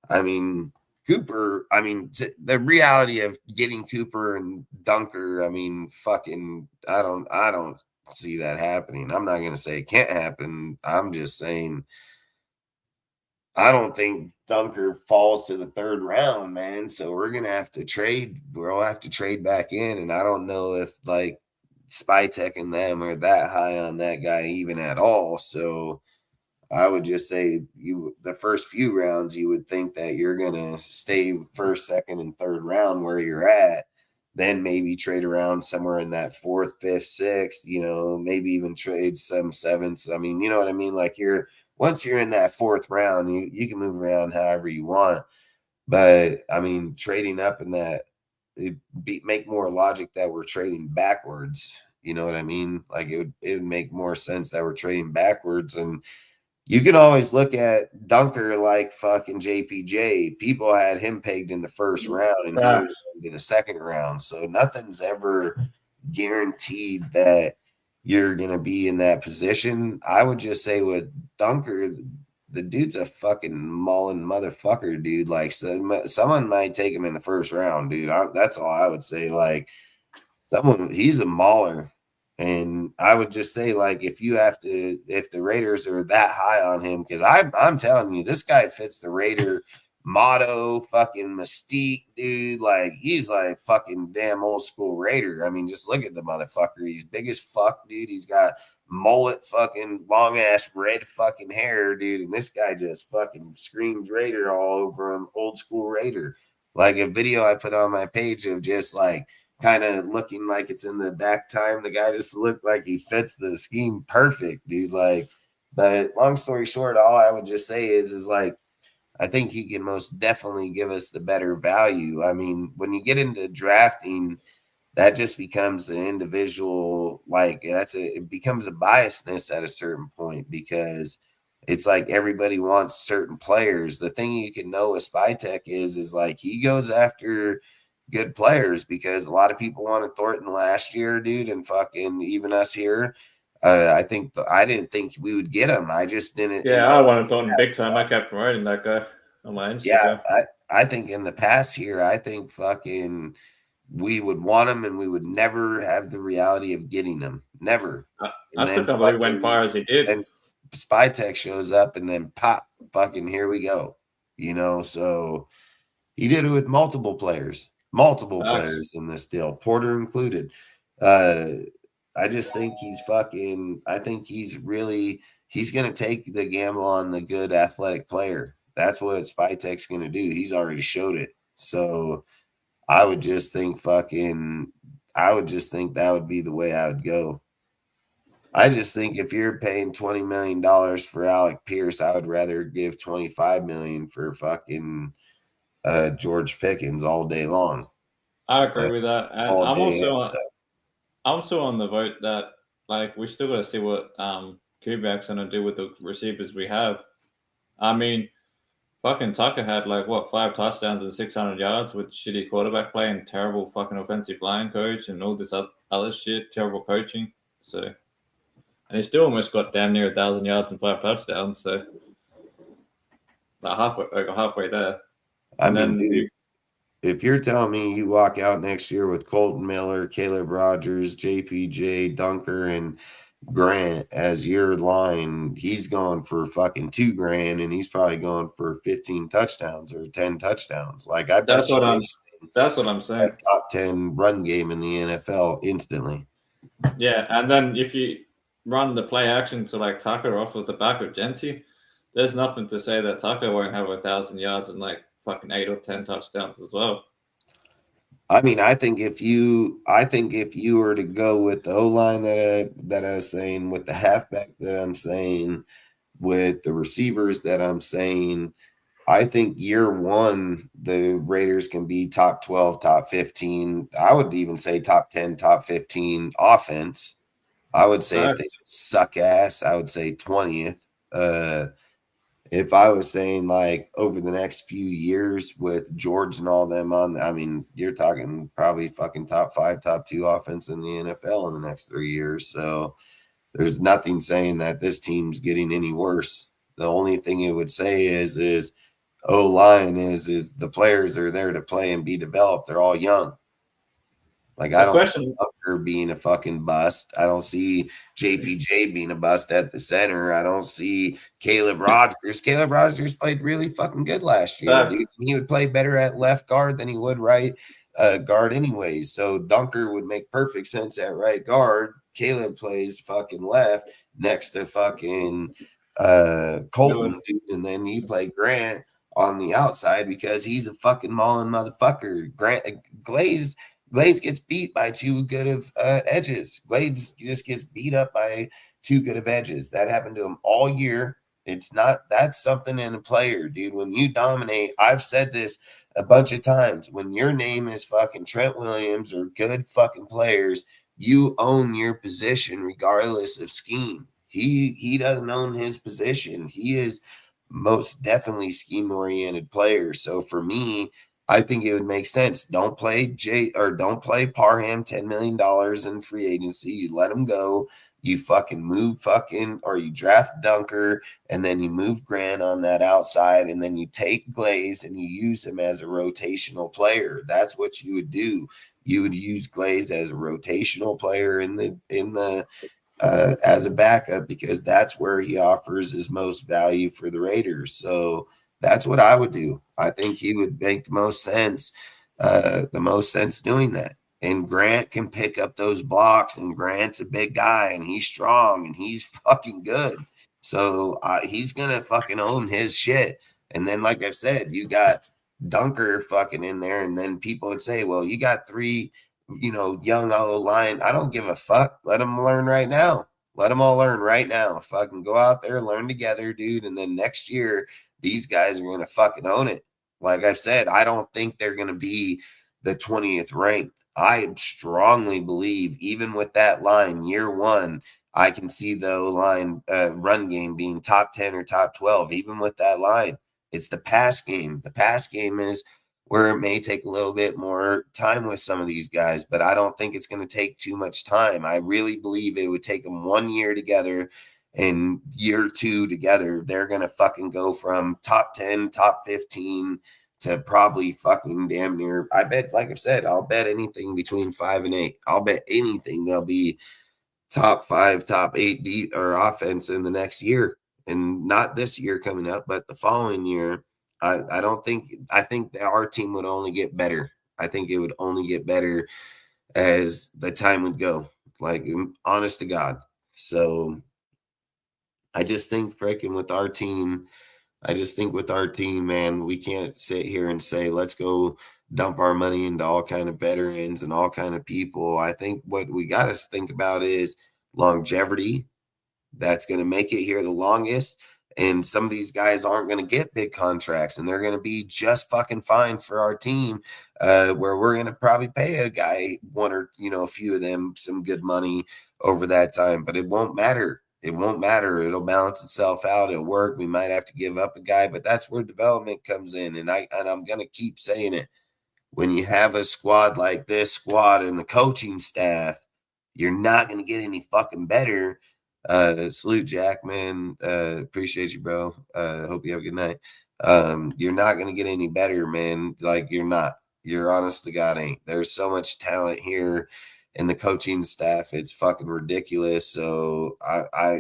I mean, Cooper, I mean, the reality of getting Cooper and Dunker, I mean, fucking, I don't see that happening. I'm not going to say it can't happen. I'm just saying I don't think Dunker falls to the 3rd round, man. So we're going to have to trade. We'll have to trade back in. And I don't know if like Spytek and them are that high on that guy even at all. So I would just say the first few rounds, you would think that you're going to stay 1st, 2nd, and 3rd round where you're at. Then maybe trade around somewhere in that 4th, 5th, 6th, maybe even trade some 7ths. I mean, you know what I mean? Like once you're in that 4th round, you can move around however you want. But, I mean, trading up in that, make more logic that we're trading backwards You know what I mean? Like it would make more sense that we're trading backwards. And you can always look at Dunker like fucking JPJ. People had him pegged in the first round and he was into the second round. So nothing's ever guaranteed that you're going to be in that position. I would just say with Dunker, the dude's a fucking mauling motherfucker, dude. Like someone might take him in the first round, dude. That's all I would say. Like he's a mauler. And I would just say, like, if the Raiders are that high on him, because I'm telling you, this guy fits the Raider motto, fucking mystique, dude. Like, he's like fucking damn old school Raider. I mean, just look at the motherfucker. He's big as fuck, dude. He's got mullet, fucking long ass red fucking hair, dude. And this guy just fucking screams Raider all over him, old school Raider. Like a video I put on my page of just like kind of looking like it's in the back time. The guy just looked like he fits the scheme perfect, dude. Like, but long story short, all I would just say is like, I think he can most definitely give us the better value. I mean, when you get into drafting, that just becomes an individual, like it becomes a biasness at a certain point because it's like everybody wants certain players. The thing you can know with Spytek is like he goes after good players because a lot of people wanted Thornton last year, dude, and fucking even us here. I didn't think we would get him. I just didn't. Yeah, I wanted Thornton big time. I kept promoting that guy on my Instagram. Yeah, I think in the past here, I think fucking we would want him and we would never have the reality of getting him. Never. I still can't believe he went far as he did. And Spytek shows up and then pop, fucking here we go. You know, so he did it with multiple players in this deal, Porter included. I just think he's going to take the gamble on the good athletic player. That's what Spytek's going to do. He's already showed it. So I would just think that would be the way I would go. I just think if you're paying $20 million for Alec Pierce, I would rather give $25 million for fucking George Pickens all day long. I agree with that. And I'm also on the vote that like we still got to see what Kubiak's going to do with the receivers we have. I mean, fucking Tucker had 5 touchdowns and 600 yards with shitty quarterback play and terrible fucking offensive line coach and all this other shit, terrible coaching. So, and he still almost got damn near 1,000 yards and 5 touchdowns. So, halfway there. If you're telling me you walk out next year with Colton Miller, Caleb Rogers, JPJ, Dunker, and Grant as your line, he's going for fucking $2,000 and he's probably going for 15 touchdowns or 10 touchdowns. Like that's what I'm saying. Top 10 run game in the NFL instantly. Yeah, and then if you run the play action to Tucker off of the back of Genty, there's nothing to say that Tucker won't have 1,000 yards and fucking 8 or 10 touchdowns as well. I mean, I think if you were to go with the O-line that I was saying, with the halfback that I'm saying, with the receivers that I'm saying, I think year one, the Raiders can be top 12, top 15. I would even say top 10, top 15 offense. I would say if they suck ass, I would say 20th. If I was saying over the next few years with George and all them on, I mean, you're talking probably fucking top 5, top 2 offense in the NFL in the next 3 years. So there's nothing saying that this team's getting any worse. The only thing it would say is O-line is the players are there to play and be developed. They're all young. I don't see Tucker being a fucking bust. I don't see JPJ being a bust at the center. I don't see Caleb Rogers. Caleb Rogers played really fucking good last year, dude. He would play better at left guard than he would right guard anyways. So Dunker would make perfect sense at right guard. Caleb plays fucking left next to fucking Colton, dude. And then you play Grant on the outside because he's a fucking mauling motherfucker. Glaze gets beat by too good of edges. Glaze just gets beat up by too good of edges. That happened to him all year. That's something in a player, dude. When you dominate, I've said this a bunch of times. When your name is fucking Trent Williams or good fucking players, you own your position regardless of scheme. He doesn't own his position. He is most definitely scheme-oriented player. So for me, I think it would make sense. Don't play Parham $10 million in free agency. You let him go. You fucking move or you draft Dunker, and then you move Grant on that outside, and then you take Glaze and you use him as a rotational player. That's what you would do. You would use Glaze as a rotational player in the as a backup, because that's where he offers his most value for the Raiders. So that's what I would do. I think he would make the most sense doing that. And Grant can pick up those blocks, and Grant's a big guy, and he's strong, and he's fucking good. So he's going to fucking own his shit. And then, like I've said, you got Dunker fucking in there, and then people would say, well, you got 3 young O-line. I don't give a fuck. Let them learn right now. Let them all learn right now. Fucking go out there, learn together, dude. And then next year, these guys are going to fucking own it. Like I said, I don't think they're going to be the 20th ranked. I strongly believe, even with that line, year 1, I can see the O-line run game being top 10 or top 12, even with that line. It's the pass game. The pass game is where it may take a little bit more time with some of these guys, but I don't think it's going to take too much time. I really believe it would take them 1 year together, and year 2 together, they're going to fucking go from top 10, top 15 to probably fucking damn near. I bet, like I said, I'll bet anything between 5 and 8. I'll bet anything they'll be top 5, top 8 or offense in the next year, and not this year coming up, but the following year. I think that our team would only get better. I think it would only get better as the time would go, like, honest to God. So I just think with our team, man, we can't sit here and say, let's go dump our money into all kind of veterans and all kind of people. I think what we got to think about is longevity. That's going to make it here the longest. And some of these guys aren't going to get big contracts, and they're going to be just fucking fine for our team, where we're going to probably pay a guy one or, a few of them some good money over that time, but it won't matter. It won't matter. It'll balance itself out. It'll work. We might have to give up a guy, but that's where development comes in. And I'm going to keep saying it. When you have a squad like this squad and the coaching staff, you're not going to get any fucking better. Salute, Jack, man. Appreciate you, bro. Hope you have a good night. You're not going to get any better, man. Like, you're not. You're honest to God ain't. There's so much talent here in the coaching staff. It's fucking ridiculous. So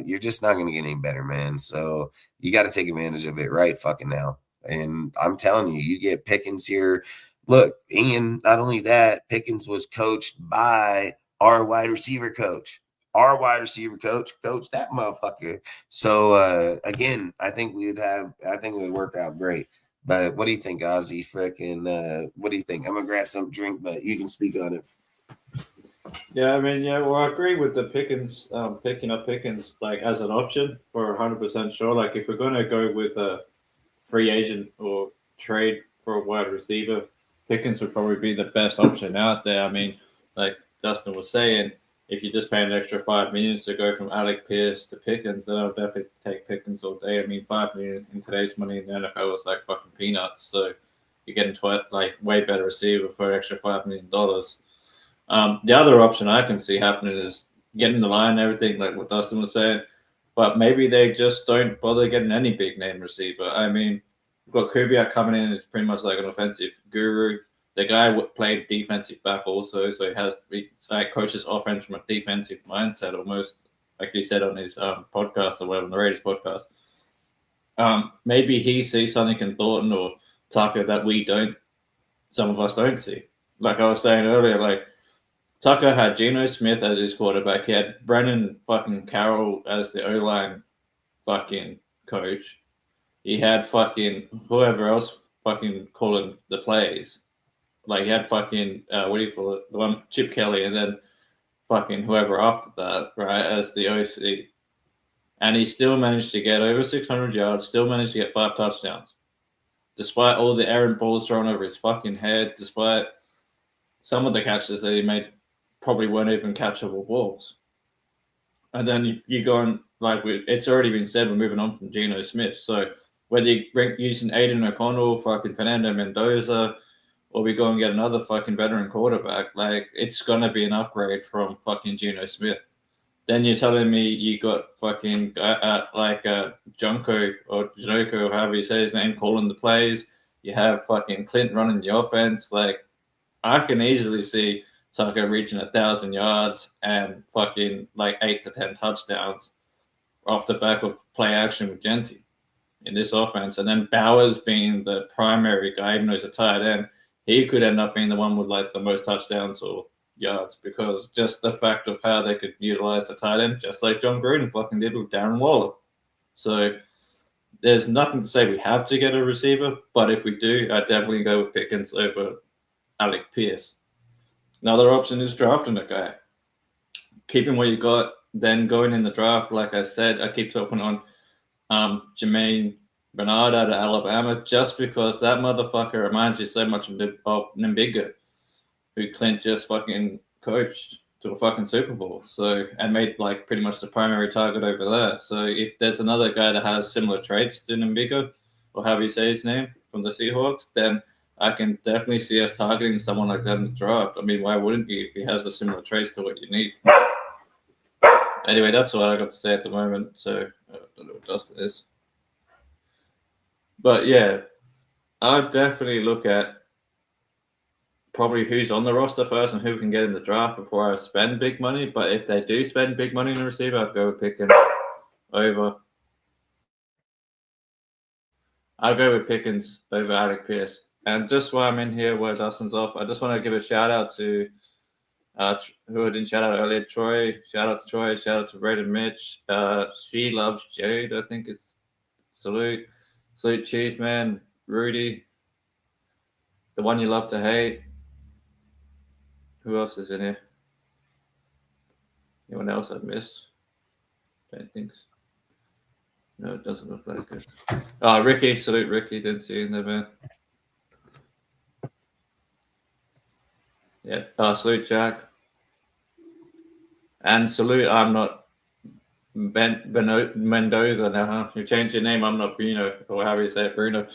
you're just not going to get any better, man. So you got to take advantage of it right fucking now. And I'm telling you, you get Pickens here. Look, Ian, not only that, Pickens was coached by our wide receiver coach. Coach that motherfucker. So again, I think it would work out great. But what do you think, Ozzy? What do you think? I'm gonna grab some drink, but you can speak on it. Yeah, I mean, well, I agree with the Pickens, picking up Pickens like as an option for 100% sure. Like, if we're gonna go with a free agent or trade for a wide receiver, Pickens would probably be the best option out there. I mean, like Dustin was saying, if you just pay an extra $5 million to go from Alec Pierce to Pickens, then I'll definitely take Pickens all day. I mean, $5 million in today's money in the NFL is like fucking peanuts. So you're getting way better receiver for an extra $5 million. The other option I can see happening is getting the line and everything, like what Dustin was saying. But maybe they just don't bother getting any big name receiver. I mean, we've got Kubiak coming in is pretty much like an offensive guru. The guy played defensive back also, so he coaches offense from a defensive mindset almost, like he said on his podcast or whatever, on the Raiders podcast. Maybe he sees something in Thornton or Tucker that some of us don't see. Like I was saying earlier, like Tucker had Geno Smith as his quarterback. He had Brennan fucking Carroll as the O-line fucking coach. He had fucking whoever else fucking calling the plays. Like, he had fucking, the one, Chip Kelly, and then fucking whoever after that, right, as the OC. And he still managed to get over 600 yards, still managed to get 5 touchdowns. Despite all the errant balls thrown over his fucking head, despite some of the catches that he made probably weren't even catchable balls. And then you go on, like, it's already been said, we're moving on from Geno Smith. So whether you using Aiden O'Connell, fucking Fernando Mendoza, or we go and get another fucking veteran quarterback, like, it's going to be an upgrade from fucking Geno Smith. Then you're telling me you got fucking Junko or Jinoko, or however you say his name, calling the plays. You have fucking Klint running the offense. Like, I can easily see Tucker reaching 1,000 yards and fucking like 8 to 10 touchdowns off the back of play action with Genty in this offense. And then Bowers being the primary guy, even though he's a tight end, he could end up being the one with like the most touchdowns or yards, because just the fact of how they could utilize the tight end, just like John Gruden fucking did with Darren Waller. So there's nothing to say we have to get a receiver, but if we do, I'd definitely go with Pickens over Alec Pierce. Another option is drafting a guy. Keeping what you got, then going in the draft, like I said, I keep talking on Jermaine Bernard out of Alabama, just because that motherfucker reminds you so much of Nimbiga, who Clint just fucking coached to a fucking Super Bowl. So, and made like pretty much the primary target over there. So if there's another guy that has similar traits to Nimbiga, or however you say his name, from the Seahawks, then I can definitely see us targeting someone like that in the draft. I mean, why wouldn't you if he has the similar traits to what you need? Anyway, that's all I got to say at the moment. So I don't know what Dustin is. But yeah, I'd definitely look at probably who's on the roster first and who can get in the draft before I spend big money. But if they do spend big money in a receiver, I'd go with Pickens over. I'll go with Pickens over Alec Pierce. And just while I'm in here, where Dustin's off, I just want to give a shout out to who I didn't shout out earlier, Troy. Shout out to Troy. Shout out to Braden Mitch. She Loves Jade, I think it's salute. Salute Cheese Man, Rudy, the one you love to hate. Who else is in here? Anyone else I've missed? Don't think so. No, it doesn't look like it. Oh, Ricky, salute Ricky. Didn't see you in there, man. Yeah, salute Jack. And salute, I'm not Mendoza now, huh? You changed your name, I'm not Bruno, or however you say it, Bruno.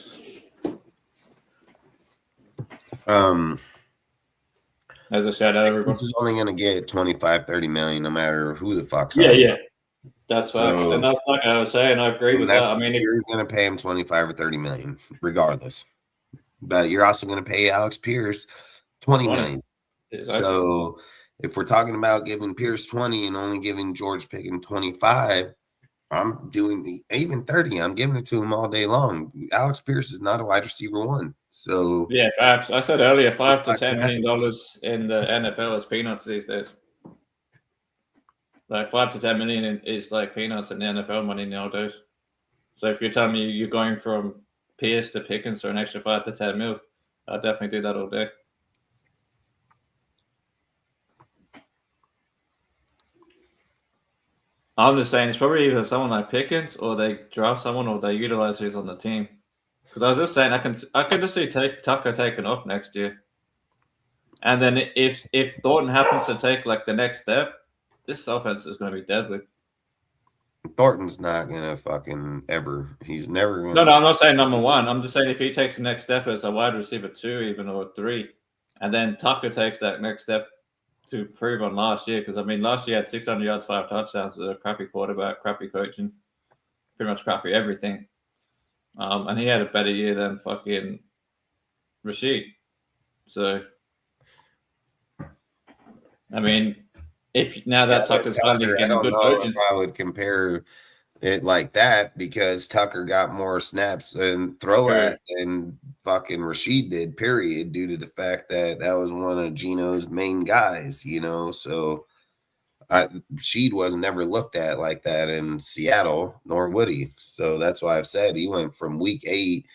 As a shout out, everybody. This is only going to get 25-30 million no matter who the fuck's Yeah, on. yeah. That's facts. And that's like I was saying, I agree with that. I mean, you're going to pay him 25 or 30 million, regardless. But you're also going to pay Alex Pierce 20 million. Exactly. So if we're talking about giving Pierce 20 and only giving George Pickens 25, I'm doing even 30. I'm giving it to him all day long. Alex Pierce is not a wide receiver one. So yeah, facts. I said earlier, $5 to $10 million in the NFL is peanuts these days. Like $5 to $10 million is like peanuts in the NFL money nowadays. So if you're telling me you're going from Pierce to Pickens for an extra $5 to $10 million, I'd definitely do that all day. I'm just saying it's probably either someone like Pickens or they draft someone or they utilize who's on the team. Because I was just saying I could just see Tucker taking off next year. And then if Thornton happens to take like the next step, this offense is going to be deadly. Thornton's not going to fucking ever. He's never going to. No, I'm not saying number one. I'm just saying if he takes the next step as a wide receiver 2 even or 3, and then Tucker takes that next step to improve on last year, because I mean last year had 600 yards, 5 touchdowns with a crappy quarterback, crappy coaching, pretty much crappy everything. And he had a better year than fucking Rashid. So, I mean, if now that Tucker's finally getting good coaching, I would compare it like that because Tucker got more snaps and throw at than fucking Rashid did, period, due to the fact that that was one of Geno's main guys, you know. So Rashid was never looked at like that in Seattle, nor would he. So that's why I've said he went from week 8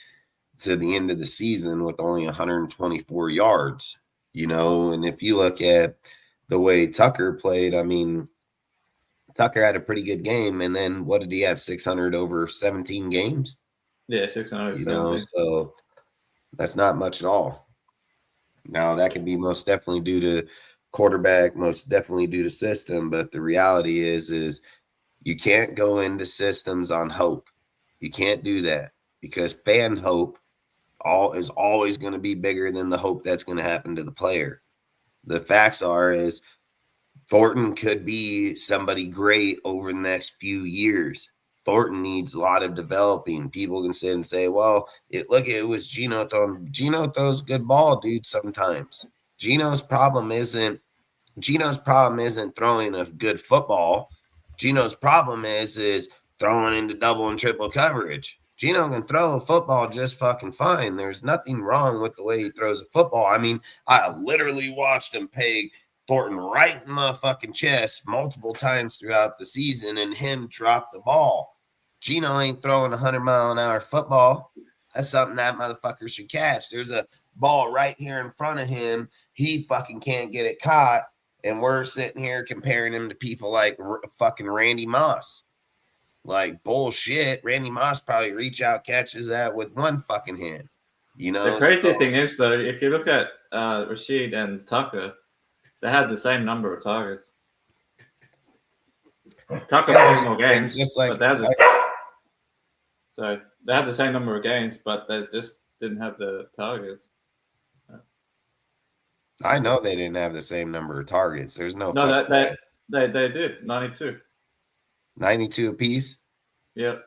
to the end of the season with only 124 yards, you know. And if you look at the way Tucker played, I mean, Tucker had a pretty good game, and then what did he have? 600 over 17 games. Yeah, 600. You know, so that's not much at all. Now that can be most definitely due to quarterback, most definitely due to system. But the reality is you can't go into systems on hope. You can't do that because fan hope is always going to be bigger than the hope that's going to happen to the player. The facts is Thornton could be somebody great over the next few years. Thornton needs a lot of developing. People can sit and say, well, it was Geno throwing. Geno throws good ball, dude, sometimes. Geno's problem isn't throwing a good football. Geno's problem is throwing into double and triple coverage. Geno can throw a football just fucking fine. There's nothing wrong with the way he throws a football. I mean, I literally watched him peg Thornton right in my fucking chest multiple times throughout the season and him drop the ball. Geno ain't throwing 100-mile-an-hour football. That's something that motherfucker should catch. There's a ball right here in front of him. He fucking can't get it caught. And we're sitting here comparing him to people like fucking Randy Moss. Like, bullshit. Randy Moss probably reach out, catches that with one fucking hand. You know? The crazy thing is, though, if you look at Rashid and Tucker, they had the same number of targets. Tucker played more games, just like, but they had the same number of games, but they just didn't have the targets. I know they didn't have the same number of targets. There's no. No, they did 92. 92 apiece. Yep.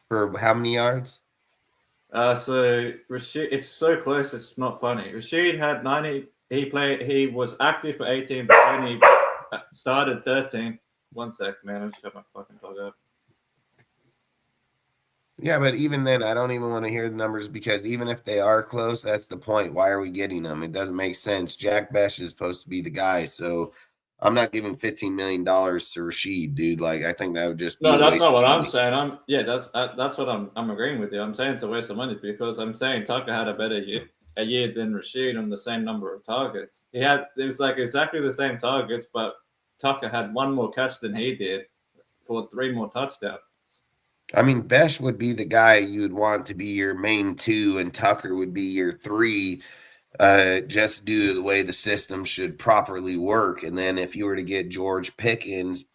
For how many yards? So Rashid, it's so close. It's not funny. Rashid had 90. He was active for 18, but then he started 13. 1 sec, man. I'll shut my fucking dog up. Yeah, but even then, I don't even want to hear the numbers because even if they are close, that's the point. Why are we getting them? It doesn't make sense. Jack Besh is supposed to be the guy, so I'm not giving $15 million to Rashid, dude. Like, I think that would just be that's not what I'm saying. That's what I'm agreeing with you. I'm saying it's a waste of money because I'm saying Tucker had a better year than Rashid on the same number of targets. It was like exactly the same targets, but Tucker had one more catch than he did for 3 more touchdowns. I mean, Besh would be the guy you would want to be your main 2, and Tucker would be your 3, just due to the way the system should properly work. And then if you were to get George Pickens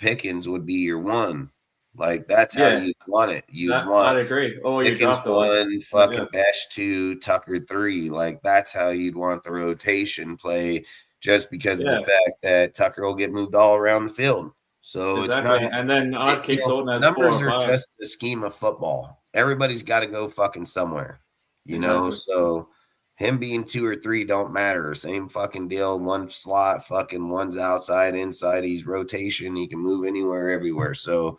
would be your 1. Like, that's how you'd want it. I'd agree. Oh, Pickens 1, fucking Besh 2, Tucker 3. Like, that's how you'd want the rotation play, just because of the fact that Tucker will get moved all around the field. So exactly. It's not, and then I'd keep Thornton as numbers 4 or 5. are just the scheme of football. Everybody's got to go fucking somewhere, you know. So him being 2 or 3 don't matter. Same fucking deal. 1 slot, fucking one's outside, inside. He's rotation. He can move anywhere, everywhere. So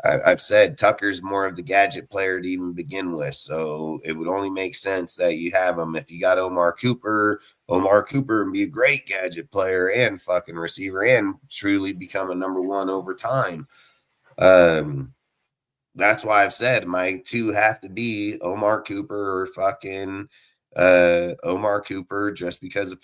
I've said Tucker's more of the gadget player to even begin with. So it would only make sense that you have him. If you got Omar Cooper and be a great gadget player and fucking receiver and truly become a number 1 over time. That's why I've said my 2 have to be Omar Cooper or fucking Omar Cooper, just because of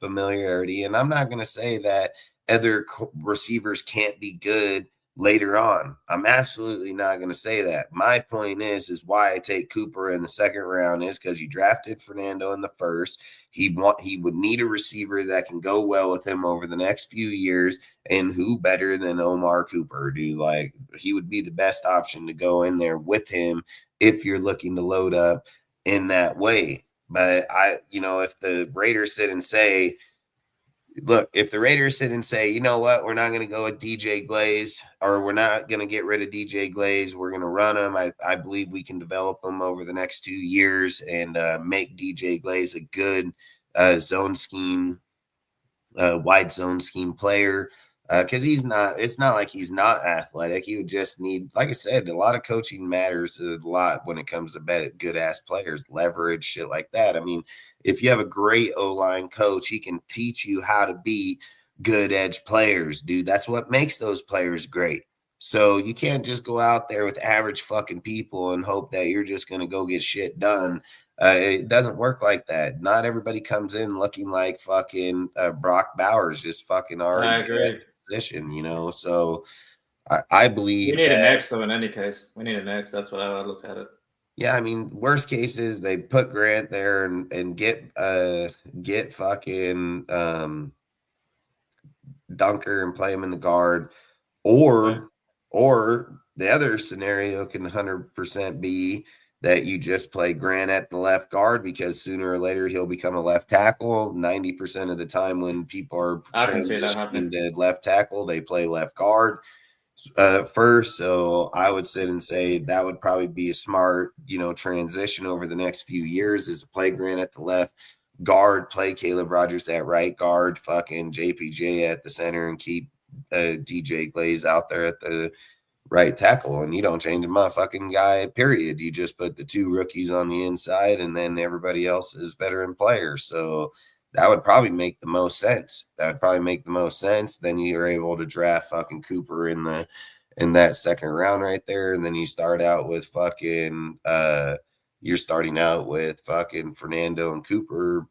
familiarity. And I'm not going to say that other receivers can't be good later on. I'm absolutely not going to say that. My point is why I take Cooper in the 2nd round is because you drafted Fernando in the 1st. He would need a receiver that can go well with him over the next few years, and who better than Omar Cooper, dude? Like, he would be the best option to go in there with him if you're looking to load up in that way. But if the Raiders sit and say, you know what, we're not going to go with DJ Glaze, or we're not going to get rid of DJ Glaze, we're going to run him. I believe we can develop him over the next 2 years and make DJ Glaze a good zone scheme, wide zone scheme player. Because it's not like he's not athletic. He would just need, like I said, a lot of coaching matters a lot when it comes to good ass players, leverage, shit like that. I mean, if you have a great O-line coach, he can teach you how to be good edge players, dude. That's what makes those players great. So you can't just go out there with average fucking people and hope that you're just going to go get shit done. It doesn't work like that. Not everybody comes in looking like fucking Brock Bowers, just fucking already. I agree. Position, you know. So I believe we need an X though. In any case, we need an X. That's what I would look at it. Yeah, I mean, worst case is they put Grant there and get fucking Dunker and play him in the guard, or the other scenario can 100% be that you just play Grant at the left guard, because sooner or later he'll become a left tackle. 90% of the time when people are transitioning to left tackle, they play left guard first. So I would sit and say that would probably be a smart, transition over the next few years, is to play Grant at the left guard, play Caleb Rogers at right guard, fucking JPJ at the center, and keep DJ Glaze out there at the right tackle. And you don't change a motherfucking guy, period. You just put the two rookies on the inside, and then everybody else is veteran players. So that would probably make the most sense. Then you're able to draft fucking Cooper in that second round right there. And then you start out with fucking you're starting out with fucking Fernando and Cooper,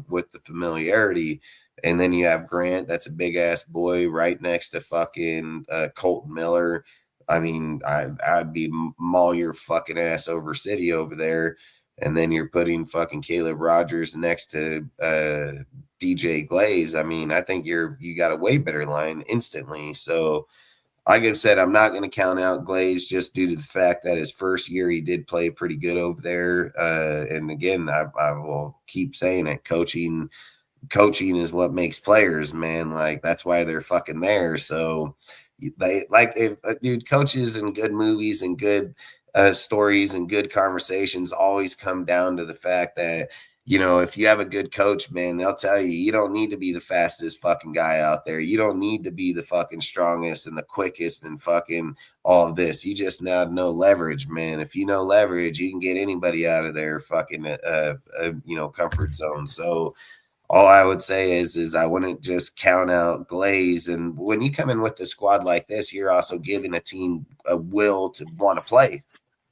with the familiarity. And then you have Grant, that's a big ass boy, right next to fucking Colton Miller. I mean, I'd be maul your fucking ass over City over there. And then you're putting fucking Caleb Rogers next to DJ Glaze. I mean, I think you got a way better line instantly. So, like I said, I'm not going to count out Glaze just due to the fact that his first year he did play pretty good over there. And again, I will keep saying it. Coaching is what makes players, man. Like, that's why they're fucking there. So they dude, coaches and good movies and good stories and good conversations always come down to the fact that, if you have a good coach, man, they'll tell you don't need to be the fastest fucking guy out there. You don't need to be the fucking strongest and the quickest and fucking all of this. You just now know leverage, man. If you know leverage, you can get anybody out of their fucking comfort zone. So all I would say is I wouldn't just count out Glaze. And when you come in with a squad like this, you're also giving a team a will to want to play.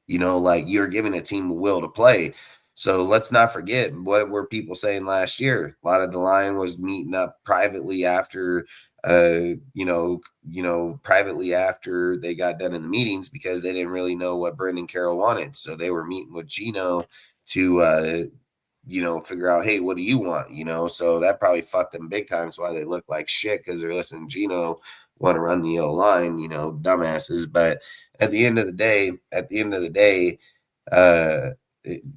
Like, you're giving a team a will to play. So let's not forget, what were people saying last year? A lot of the line was meeting up privately after, privately after they got done in the meetings, because they didn't really know what Brendan Carroll wanted. So they were meeting with Gino to, figure out, hey, what do you want? So that probably fucked them big time. That's why they look like shit, because they're listening to Gino want to run the O-line, dumbasses. But at the end of the day,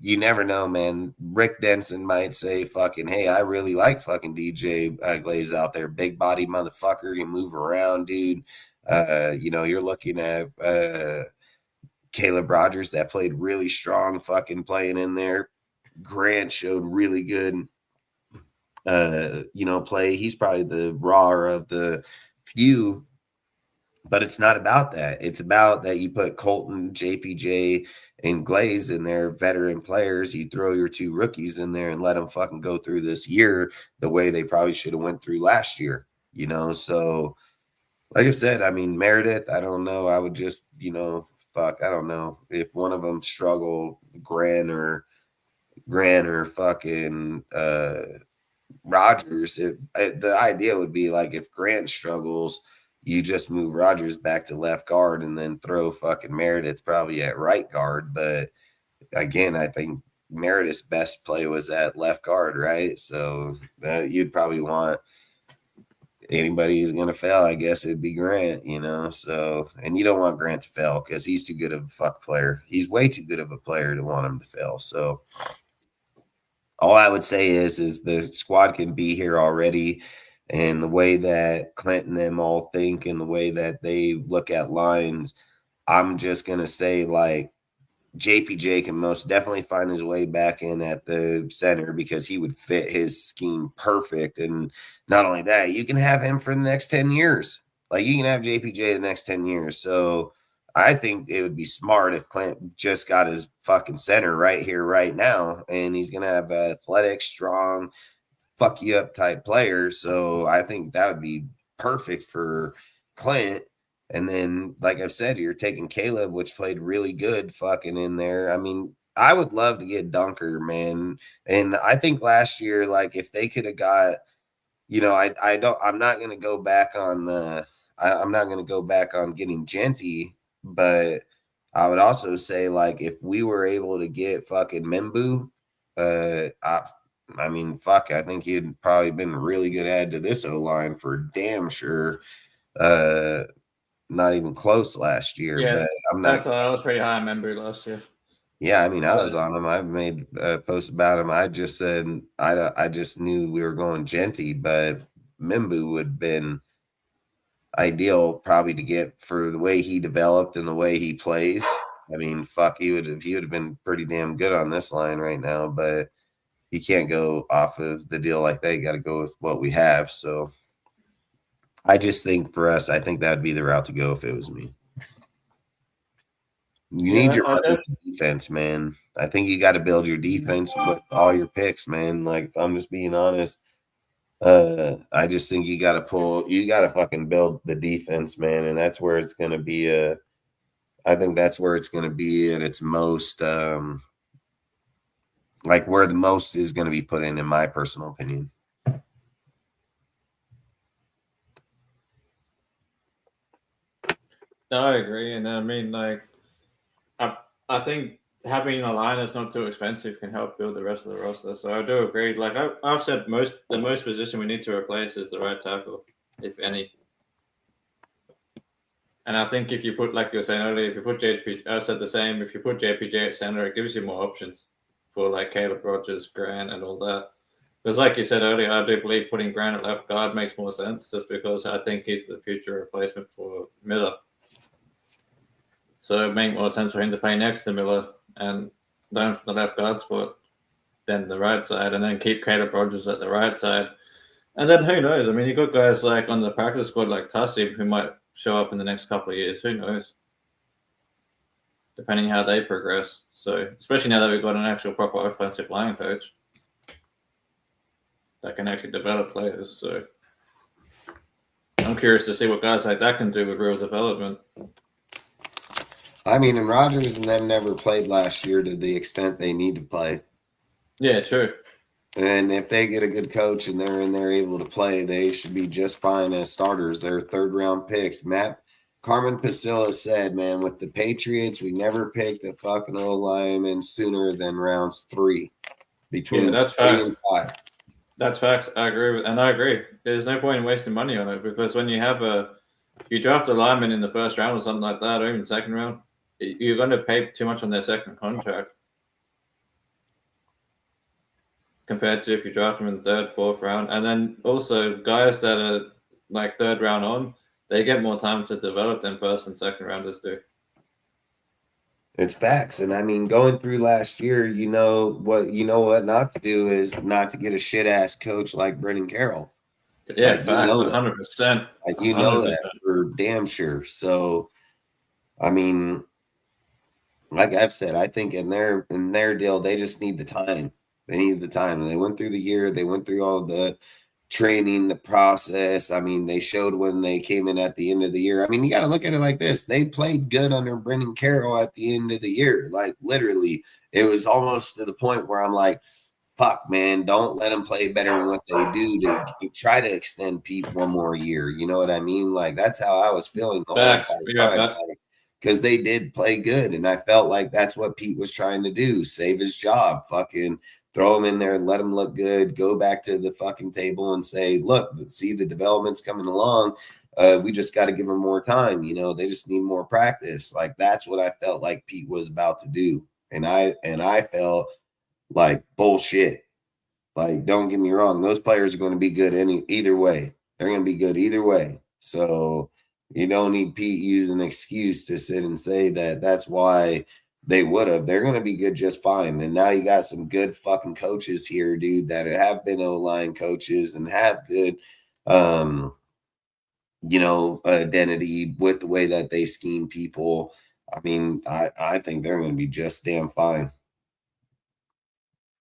you never know, man. Rick Denson might say fucking, hey, I really like fucking DJ Glaze out there. Big body motherfucker, can move around, dude. You're looking at Caleb Rogers that played really strong fucking playing in there. Grant showed really good play. He's probably the rawer of the few, but it's not about that. It's about that you put Colton, JPJ, and Glaze in there, veteran players. You throw your two rookies in there and let them fucking go through this year the way they probably should have went through last year, So, like I said, I mean, Meredith, I don't know. I would just, I don't know. If one of them struggle, Grant or fucking Rogers, the idea would be like, if Grant struggles, you just move Rogers back to left guard and then throw fucking Meredith probably at right guard. But again, I think Meredith's best play was at left guard, right? So you'd probably want anybody who's going to fail, I guess it'd be Grant, So, and you don't want Grant to fail because he's too good of a fuck player. He's way too good of a player to want him to fail. So all I would say is the squad can be here already. And the way that Klint and them all think and the way that they look at lines, I'm just going to say, like, JPJ can most definitely find his way back in at the center because he would fit his scheme perfect. And not only that, you can have him for the next 10 years. Like, you can have JPJ the next 10 years. So I think it would be smart if Klint just got his fucking center right here, right now. And he's going to have athletic, strong, fuck you up type players. So I think that would be perfect for Klint. And then, like I've said, you're taking Caleb, which played really good fucking in there. I mean, I would love to get Dunker, man. And I think last year, like, if they could have got, I'm not going to go back on I'm not going to go back on getting Genty, but I would also say, like, if we were able to get fucking Membu, I mean, fuck, I think he'd probably been a really good add to this O-line for damn sure. Not even close last year, Yeah, but I'm not. I was pretty high on Membry last year. Yeah, I mean, I was on him. I've made a post about him. I just said I just knew we were going Genty, but Mimbu would have been ideal probably to get for the way he developed and the way he plays. I mean, fuck, he would have been pretty damn good on this line right now, but you can't go off of the deal like that. You got to go with what we have. So I just think for us, I think that would be the route to go if it was me. You need your defense, man. I think you got to build your defense with all your picks, man. Like, if I'm just being honest, I just think you got to fucking build the defense, man. And that's where it's going to be I think that's where it's going to be at its most, like where the most is going to be put in my personal opinion. No, I agree. And I mean, like, I think having a line that's not too expensive can help build the rest of the roster. So I do agree. Like I've said, the most position we need to replace is the right tackle, if any. And I think if you put, like you were saying earlier, if you put JPJ, I said the same. If you put JPJ at center, it gives you more options for like Caleb Rogers, Grant, and all that. Because, like you said earlier, I do believe putting Grant at left guard makes more sense, just because I think he's the future replacement for Miller. So it makes more sense for him to play next to Miller and down from the left guard spot than the right side, and then keep Caleb Rogers at the right side. And then who knows? I mean, you got guys like on the practice squad like Tussib who might show up in the next couple of years. Who knows? Depending how they progress. So, especially now that we've got an actual proper offensive line coach that can actually develop players. So, I'm curious to see what guys like that can do with real development. I mean, and Rodgers and them never played last year to the extent they need to play. Yeah, true. And if they get a good coach and they're in there able to play, they should be just fine as starters. They're third-round picks. Carmen Pasilla said, man, with the Patriots, we never picked a fucking O-lineman sooner than rounds 3. Between 3 and 5. That's facts. I agree. There's no point in wasting money on it, because when you draft a lineman in the first round or something like that, or even second round, you're going to pay too much on their second contract compared to if you draft them in the third, fourth round. And then also guys that are like third round on, they get more time to develop than first and second rounders do. It's facts. And I mean, going through last year, you know what not to do is not to get a shit ass coach like Brendan Carroll. Yeah, like, facts, 100%. Like, you know 100%. That for damn sure. So, I mean, like I've said, I think in their deal, they just need the time. They need the time. And they went through the year. They went through all the training, the process. I mean, they showed when they came in at the end of the year. I mean, you got to look at it like this. They played good under Brendan Carroll at the end of the year. Like, literally, it was almost to the point where I'm like, fuck, man, don't let them play better than what they do to try to extend Pete one more year. You know what I mean? Like, that's how I was feeling the whole time. Because they did play good, and I felt like that's what Pete was trying to do, save his job, fucking throw him in there and let him look good, go back to the fucking table and say, look, see the development's coming along. We just got to give them more time. You know, they just need more practice. Like, that's what I felt like Pete was about to do. And I felt like bullshit. Like, don't get me wrong. Those players are going to be good either way. They're going to be good either way. So you don't need Pete use an excuse to sit and say that that's why they would have. They're going to be good just fine. And now you got some good fucking coaches here, dude, that have been O-line coaches and have good, identity with the way that they scheme people. I mean, I think they're going to be just damn fine.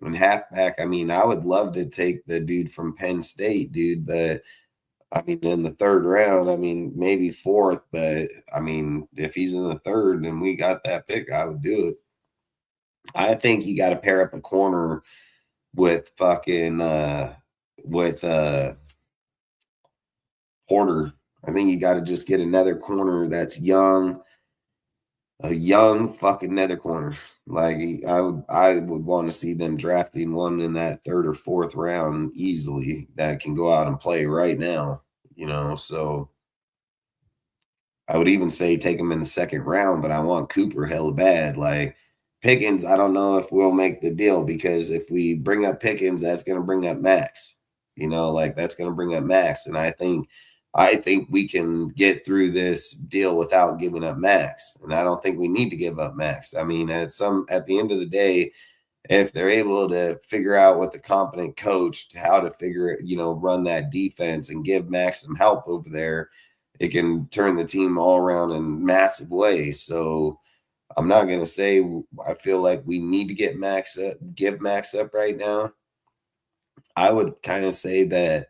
And halfback, I mean, I would love to take the dude from Penn State, dude, but I mean, in the third round, I mean, maybe fourth, but I mean, if he's in the third and we got that pick, I would do it. I think you got to pair up a corner with fucking Porter. I think you got to just get another corner that's young, a young fucking nether corner. Like I would want to see them drafting one in that 3rd or 4th round easily that can go out and play right now, so I would even say take him in the 2nd round, but I want Cooper hella bad. Like Pickens, I don't know if we'll make the deal, because if we bring up Pickens, that's going to bring up Max. That's going to bring up Max, and I think we can get through this deal without giving up Max, and I don't think we need to give up Max. I mean, at the end of the day, if they're able to figure out with a competent coach how to run that defense and give Max some help over there, it can turn the team all around in massive ways. So I'm not going to say I feel like we need to give Max up right now. I would kind of say that,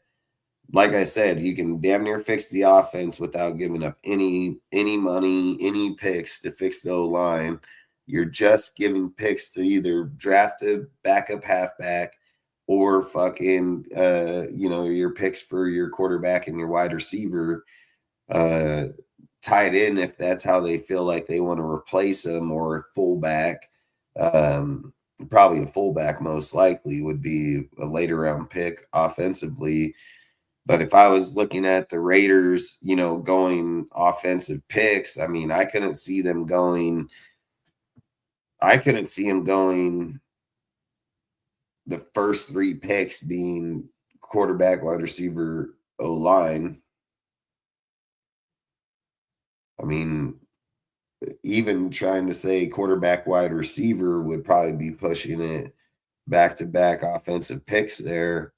like I said, you can damn near fix the offense without giving up any money, any picks to fix the O-line. You're just giving picks to either draft a backup halfback or fucking, your picks for your quarterback and your wide receiver tied in if that's how they feel like they want to replace him, or fullback. Probably a fullback most likely would be a later round pick offensively. But if I was looking at the Raiders, going offensive picks, I mean, I couldn't see them going the first 3 picks being quarterback, wide receiver, O-line. I mean, even trying to say quarterback, wide receiver would probably be pushing it back-to-back offensive picks there.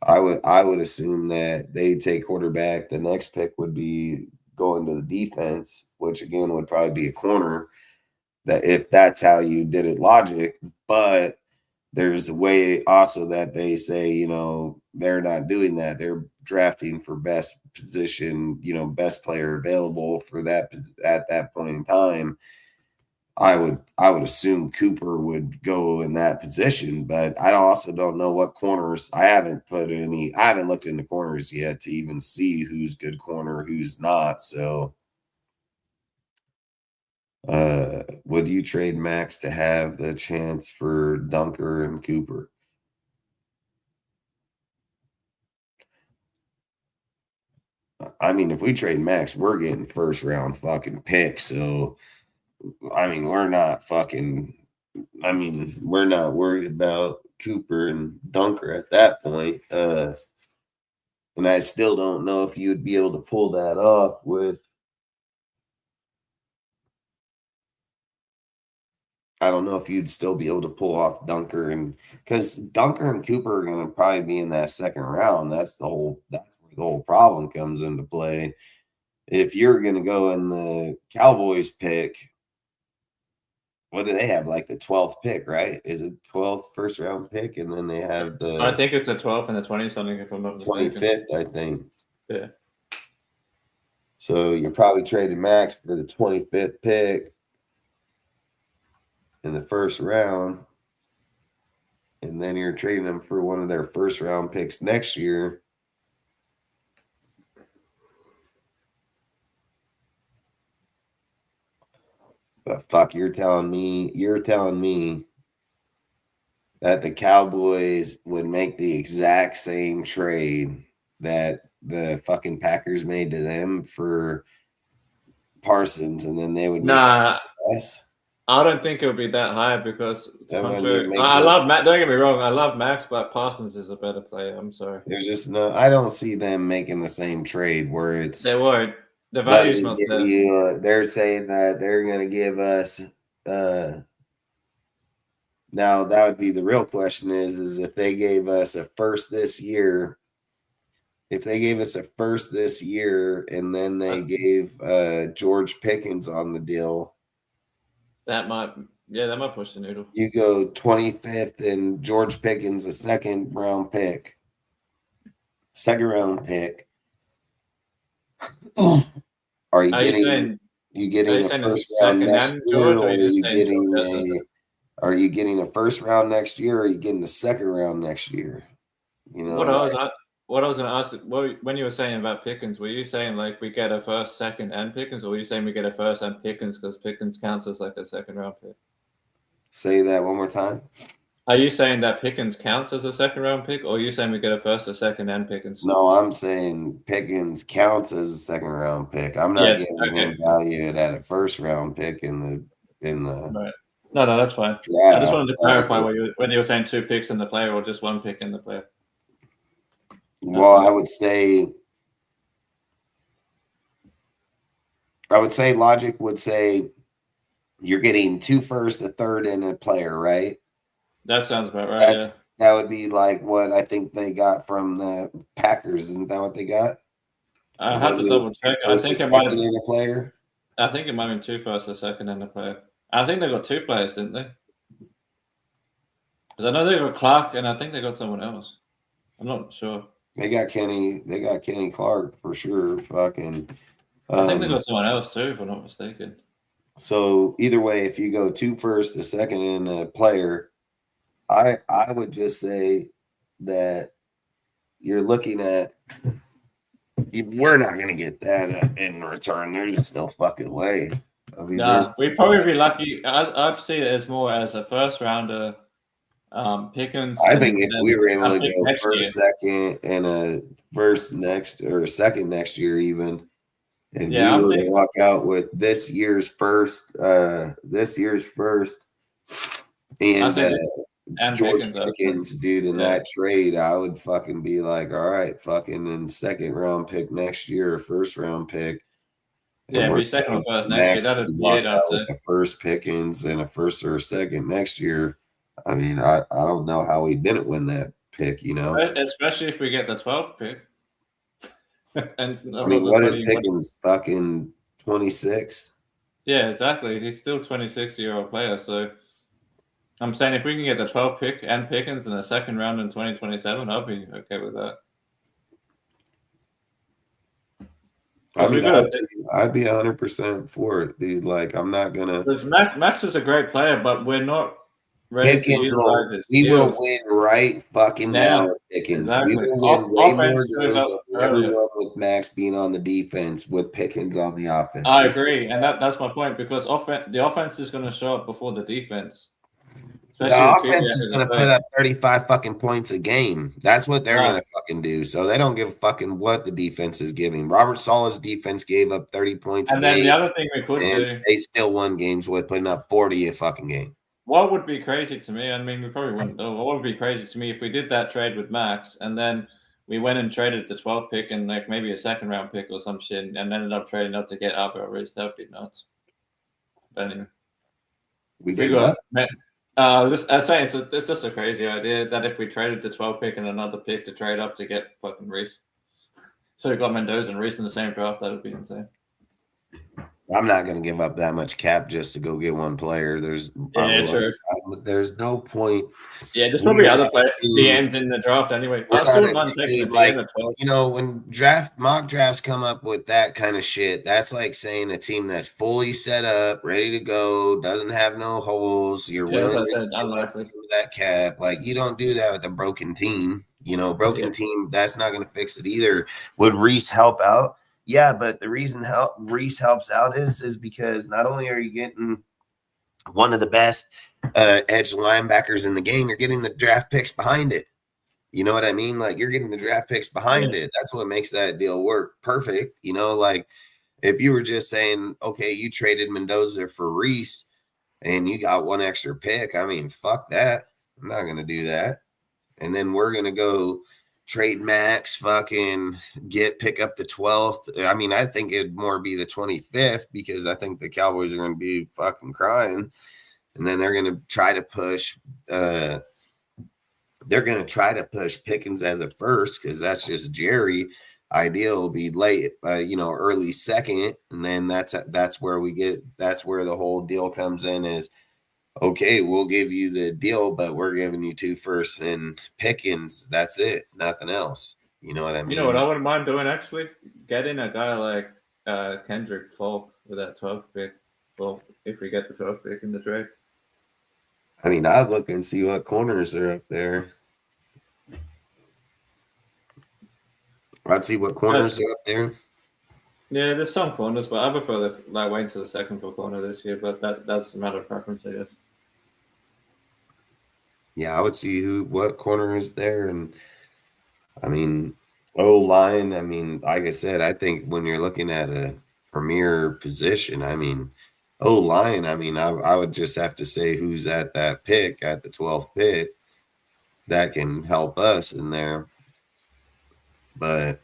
I would assume that they take quarterback. The next pick would be going to the defense, which again would probably be a corner, that if that's how you did it logic. But there's a way also that they say, they're not doing that. They're drafting for best position, best player available for that at that point in time. I would assume Cooper would go in that position, but I also don't know what corners. I haven't looked into corners yet to even see who's good corner, who's not. So would you trade Max to have the chance for Dunker and Cooper? I mean, if we trade Max, we're getting 1st round fucking picks. So I mean, we're not worried about Cooper and Dunker at that point. And I still don't know if you would be able to pull that off I don't know if you'd still be able to pull off Dunker, because Dunker and Cooper are going to probably be in that 2nd round. That's where the whole problem comes into play. If you're going to go in the Cowboys pick, what do they have? Like the 12th pick, right? Is it 12th 1st round pick? And then they have I think it's the 12th and the 20-something, if I'm not mistaken. 25th, I think. Yeah. So you're probably trading Max for the 25th pick in the 1st round. And then you're trading them for one of their 1st round picks next year. But fuck, you're telling me that the Cowboys would make the exact same trade that the fucking Packers made to them for Parsons, and then they would make less? I don't think it would be that high, because I love Max. Don't get me wrong, I love Max, but Parsons is a better player. I'm sorry. There's just I don't see them making the same trade where it's. They won't. The value's not there. They're saying that they're going to give us. Now that would be the real question: is if they gave us a 1st this year. If they gave us a 1st this year and then they gave George Pickens on the deal, that might push the needle. You go 25th and George Pickens a 2nd round pick. Are you getting a 1st round next year, or are you getting a 1st round next year, or are you getting a 2nd round next year? what I was going to ask, when you were saying about Pickens, were you saying like we get a first, second, and Pickens, or were you saying we get a first and Pickens because Pickens counts as like a second round pick? Say that one more time. Are you saying that Pickens counts as a second round pick, or are you saying we get a first, a second, and Pickens? No, I'm saying Pickens counts as a second round pick. I'm not giving him valued at a first round pick in the Right. No, that's fine. draft. I just wanted to clarify whether you were saying 2 picks in the player or just 1 pick in the player. Well, I would say logic would say you're getting 2 first, a third, and a player, right? That sounds about right. That would be like what I think they got from the Packers. Isn't that what they got? I have to double check. I think it might have been a player. I think it might have been 2 first, a second, and a player. I think they got 2 players, didn't they? Because I know they got Clark, and I think they got someone else. I'm not sure. They got Kenny Clark for sure. Fucking. I think they got someone else too, if I'm not mistaken. So either way, if you go 2 first, a second, and a player, I would just say that you're looking at. We're not going to get that in return. There's just no fucking way. I mean, we'd probably be lucky. I'd see it as more as a first rounder. Pickens. I think if we were able to go first, second, and a first next or second next year, even, and we were to walk out with this year's first, and George Pickens, dude, in that trade, I would fucking be like, all right, fucking in second round pick next year, first round pick. Yeah, it'd be second or first next year. That'd be it. With the first Pickens and a first or a second next year. I mean, I don't know how we didn't win that pick, you know. Especially if we get the 12th pick. And I mean, what is Pickens? Fucking 26? Yeah, exactly. He's still 26-year-old player. So I'm saying if we can get the 12th pick and Pickens in the second round in 2027, I'll be okay with that. I mean, I'd be 100% for it, dude. Like, I'm not gonna. Because Max is a great player, but we're not. Pickens we will win right fucking now with Pickens. Exactly. We will win way more games of everyone with Max being on the defense with Pickens on the offense. I agree, and that's my point, because the offense is going to show up before the defense. The offense is going to put up 35 fucking points a game. That's what they're going to fucking do. So they don't give a fucking what the defense is giving. Robert Saleh's defense gave up 30 points a game. And then the other thing we could do, they still won games with putting up 40 a fucking game. What would be crazy to me, I mean, we probably wouldn't do. What would be crazy to me if we did that trade with Max and then we went and traded the 12th pick and like maybe a second round pick or some shit and ended up trading up to get Albert Reese? That would be nuts. But anyway. I was saying it's just a crazy idea that if we traded the 12th pick and another pick to trade up to get fucking Reese. So we got Mendoza and Reese in the same draft, that would be insane. I'm not going to give up that much cap just to go get one player. There's no point. Yeah, there's probably other players, the ends in the draft anyway. I still not taking you know, when mock drafts come up with that kind of shit, that's like saying a team that's fully set up, ready to go, doesn't have no holes. You're willing to that cap. Like, you don't do that with a broken team. You know, team, that's not going to fix it either. Would Reese help out? Yeah, but the reason Reese helps out is because not only are you getting one of the best edge linebackers in the game, you're getting the draft picks behind it. You know what I mean? Like, you're getting the draft picks behind it. That's what makes that deal work perfect. You know, like if you were just saying, okay, you traded Mendoza for Reese and you got one extra pick, I mean, fuck that. I'm not going to do that. And then we're going to go trade Max, fucking pick up the 12th. I mean, I think it'd more be the 25th because I think the Cowboys are going to be fucking crying. And then they're going to try to push Pickens as a first because that's just Jerry. Ideal will be late, early second. And then that's where the whole deal comes in is, okay, we'll give you the deal, but we're giving you 2 firsts and Pickens. That's it. Nothing else. You know what I mean? You know what I wouldn't mind doing, actually? Getting a guy like Kendrick Falk with that 12th pick. Well, if we get the 12th pick in the trade. I mean, I'd look and see what corners are up there. I'd see what corners are up there. Yeah, there's some corners, but I prefer waiting to the second for corner this year. But that's a matter of preference, I guess. Yeah, I would see what corner is there, and I mean, O-line. I mean, like I said, I think when you're looking at a premier position, I mean, O-line. I mean, I would just have to say who's at that pick at the 12th pick that can help us in there. But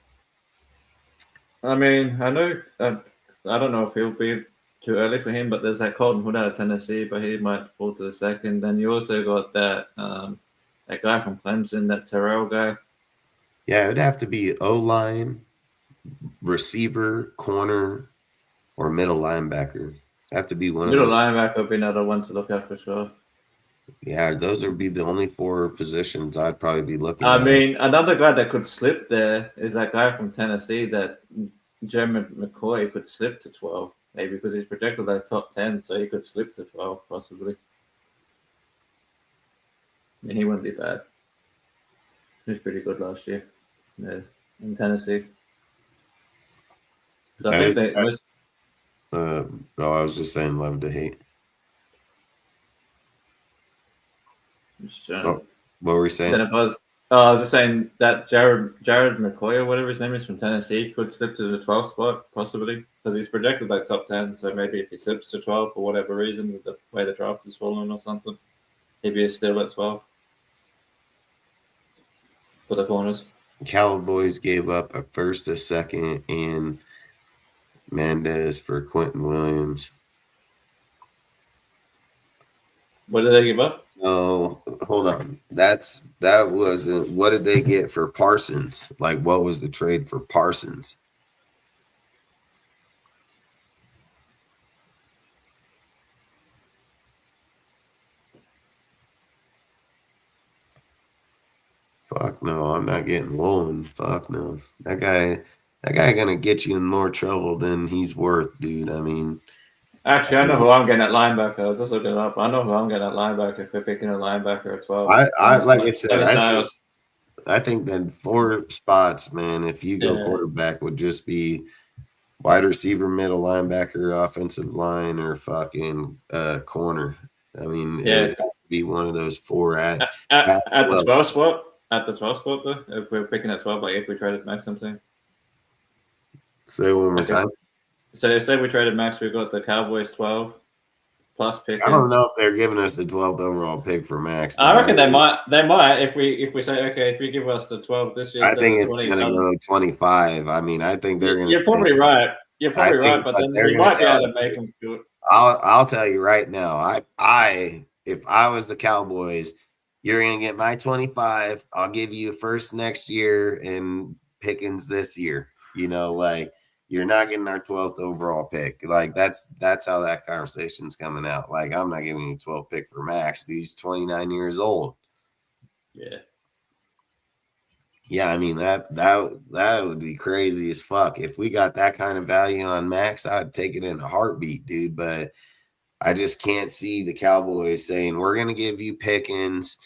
I mean, I know I don't know if he'll be too early for him, but there's that Colton Hood out of Tennessee, but he might fall to the second. Then you also got that that guy from Clemson, that Terrell guy. yeah, it would have to be O-line, receiver, corner, or middle linebacker. Have to be one Middle of those. linebacker would be another one to look at for sure. Yeah, those would be the only 4 positions I'd probably be looking I at. mean, another guy that could slip there is that guy from Tennessee, that Jeremy McCoy could slip to 12, maybe because he's projected like top 10, so he could slip to 12 possibly. I mean, he wouldn't be bad. He was pretty good last year in Tennessee. So I think no, I was just saying love to hate. What were we saying? I was just saying that Jared McCoy or whatever his name is from Tennessee could slip to the 12th spot possibly because he's projected like top 10. So maybe if he slips to 12 for whatever reason, with the way the draft is falling or something, maybe he's still at 12 for the corners. Cowboys gave up a first, a second, and Mendez for Quentin Williams. What did they give up? Oh, hold on. That wasn't. What did they get for Parsons? Like, what was the trade for Parsons? Fuck no, I'm not getting Woolen. Fuck no. That guy gonna get you in more trouble than he's worth, dude. I mean, actually, I know who I'm getting at linebacker. I was just looking it up. I know who I'm getting at linebacker if we're picking a linebacker at 12. I like I said, I think that 4 spots, man, if you go quarterback, would just be wide receiver, middle linebacker, offensive line, or fucking corner. I mean, it would have to be one of those 4 at the 12 spot. At the 12 spot, though, if we're picking at 12, like if we traded Max, I'm saying. Say one more time. So say we traded Max, we got the Cowboys 12 plus pick. I don't know if they're giving us the 12th overall pick for Max. I reckon they might. They might if we say, okay, if you give us the 12 this year. I think it's going to go 25. I mean, I think they're going to. You're probably right. You're probably right, but then you might be able to make them do it. I'll tell you right now. If I was the Cowboys, you're going to get my 25. I'll give you first next year and Pickens this year. You know, like you're not getting our 12th overall pick. Like that's how that conversation's coming out. Like I'm not giving you 12th pick for Max. He's 29 years old. Yeah. Yeah, I mean that would be crazy as fuck. If we got that kind of value on Max, I'd take it in a heartbeat, dude. But I just can't see the Cowboys saying we're going to give you Pickens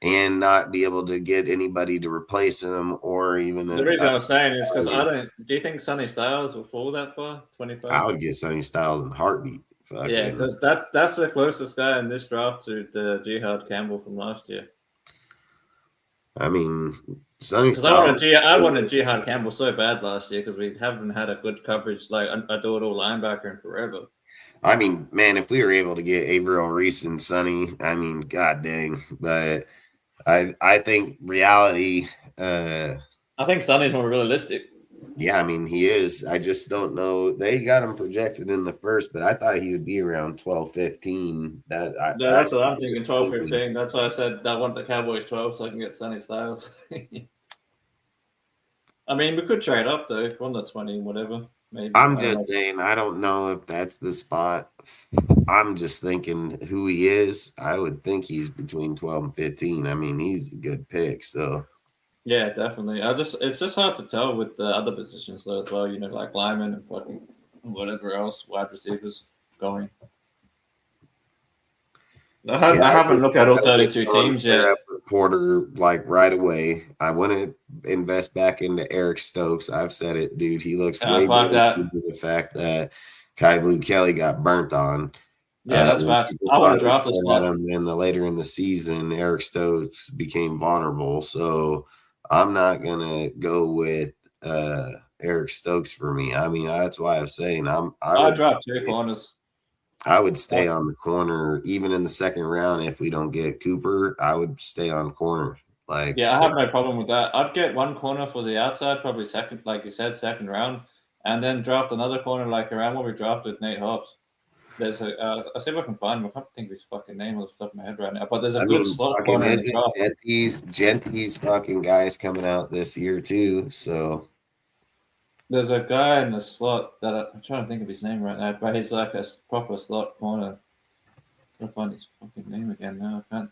and not be able to get anybody to replace him or even. The reason I was saying is because I don't. Do you think Sonny Styles will fall that far? 25. I would get Sonny Styles in a heartbeat. Yeah, because that's the closest guy in this draft to the Jihad Campbell from last year. I mean, Sonny Styles. I wanted Jihad Campbell so bad last year because we haven't had a good coverage like a do-it-all linebacker in forever. I mean, man, if we were able to get Averill Reese and Sonny, I mean, god dang. But I think reality. I think Sonny's more realistic. Yeah, I mean, he is. I just don't know. They got him projected in the first, but I thought he would be around 12, 15. That's what I'm thinking, 12, 15. That's why I said I want the Cowboys 12 so I can get Sonny Styles. I mean, we could trade up, though, if we're on the 20, whatever. Maybe. I'm just saying, I don't know if that's the spot. I'm just thinking who he is. I would think he's between 12 and 15. I mean, he's a good pick, so. Yeah, definitely. It's just hard to tell with the other positions though as well. You know, like linemen and fucking whatever else, wide receivers going. I haven't looked at all 32 teams yet. Porter, like right away. I wouldn't invest back into Eric Stokes. I've said it, dude. He looks way better due to the fact that Kai Blue Kelly got burnt on. Yeah, that's facts. I would have dropped this one. And later in the season, Eric Stokes became vulnerable. So I'm not gonna go with Eric Stokes for me. I mean, that's why I'm saying I would drop 2 corners. I would stay on the corner, even in the second round. If we don't get Cooper, I would stay on corner. Like, yeah, I have no problem with that. I'd get 1 corner for the outside, probably second, like you said, second round, and then draft another corner like around when we drafted Nate Hobbs. There's I'll see if I can find him. I can't think of his fucking name off the top of my head right now, but there's a good slot corner in the draft. Genty's fucking guys coming out this year too, so. There's a guy in the slot that I'm trying to think of his name right now, but he's like a proper slot corner. I'm trying to find his fucking name again now. I can't.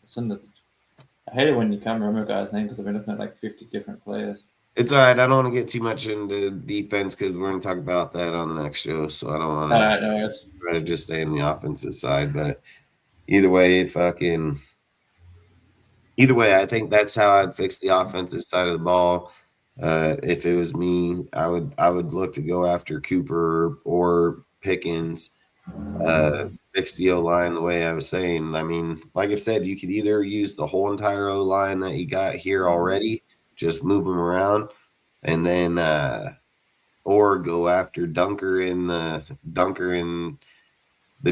It's in the. I hate it when you can't remember a guy's name because I've been looking at like 50 different players. It's all right. I don't want to get too much into defense because we're going to talk about that on the next show. So I don't want to. No, rather just stay on the offensive side. But either way, I think that's how I'd fix the offensive side of the ball. If it was me, I would look to go after Cooper or Pickens, fix the O-line the way I was saying. I mean, like I said, you could either use the whole entire O-line that you got here already, just move them around, and then or go after Dunker in the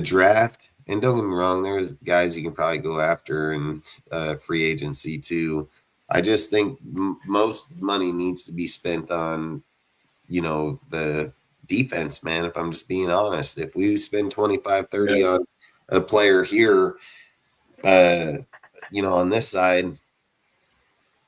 draft. And don't get me wrong, there's guys you can probably go after in free agency too. I just think most money needs to be spent on, the defense, man, if I'm just being honest. If we spend 25, 30 on a player here, on this side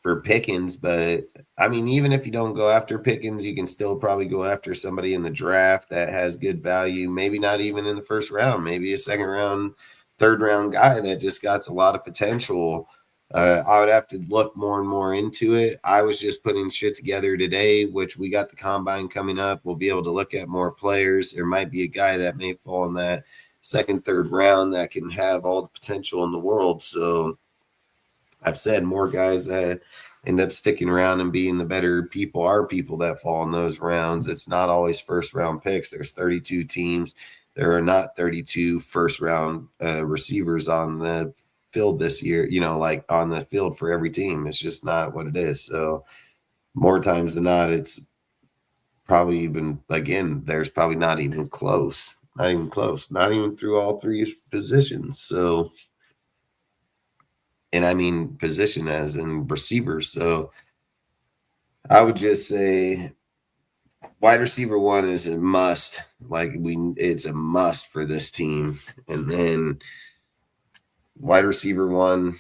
for Pickens, but I mean, even if you don't go after Pickens, you can still probably go after somebody in the draft that has good value, maybe not even in the first round, maybe a second round, third round guy that just got a lot of potential. I would have to look more and more into it. I was just putting shit together today, which we got the combine coming up. We'll be able to look at more players. There might be a guy that may fall in that second, third round that can have all the potential in the world. So I've said more guys that end up sticking around and being the better people are people that fall in those rounds. It's not always first round picks. There's 32 teams. There are not 32 first round receivers on the field this year, like on the field for every team. It's just not what it is. So more times than not, it's probably even, again, there's probably not even close, not even through all 3 positions. So, and I mean position as in receivers. So I would just say wide receiver 1 is a must. It's a must for this team. And then wide receiver 1,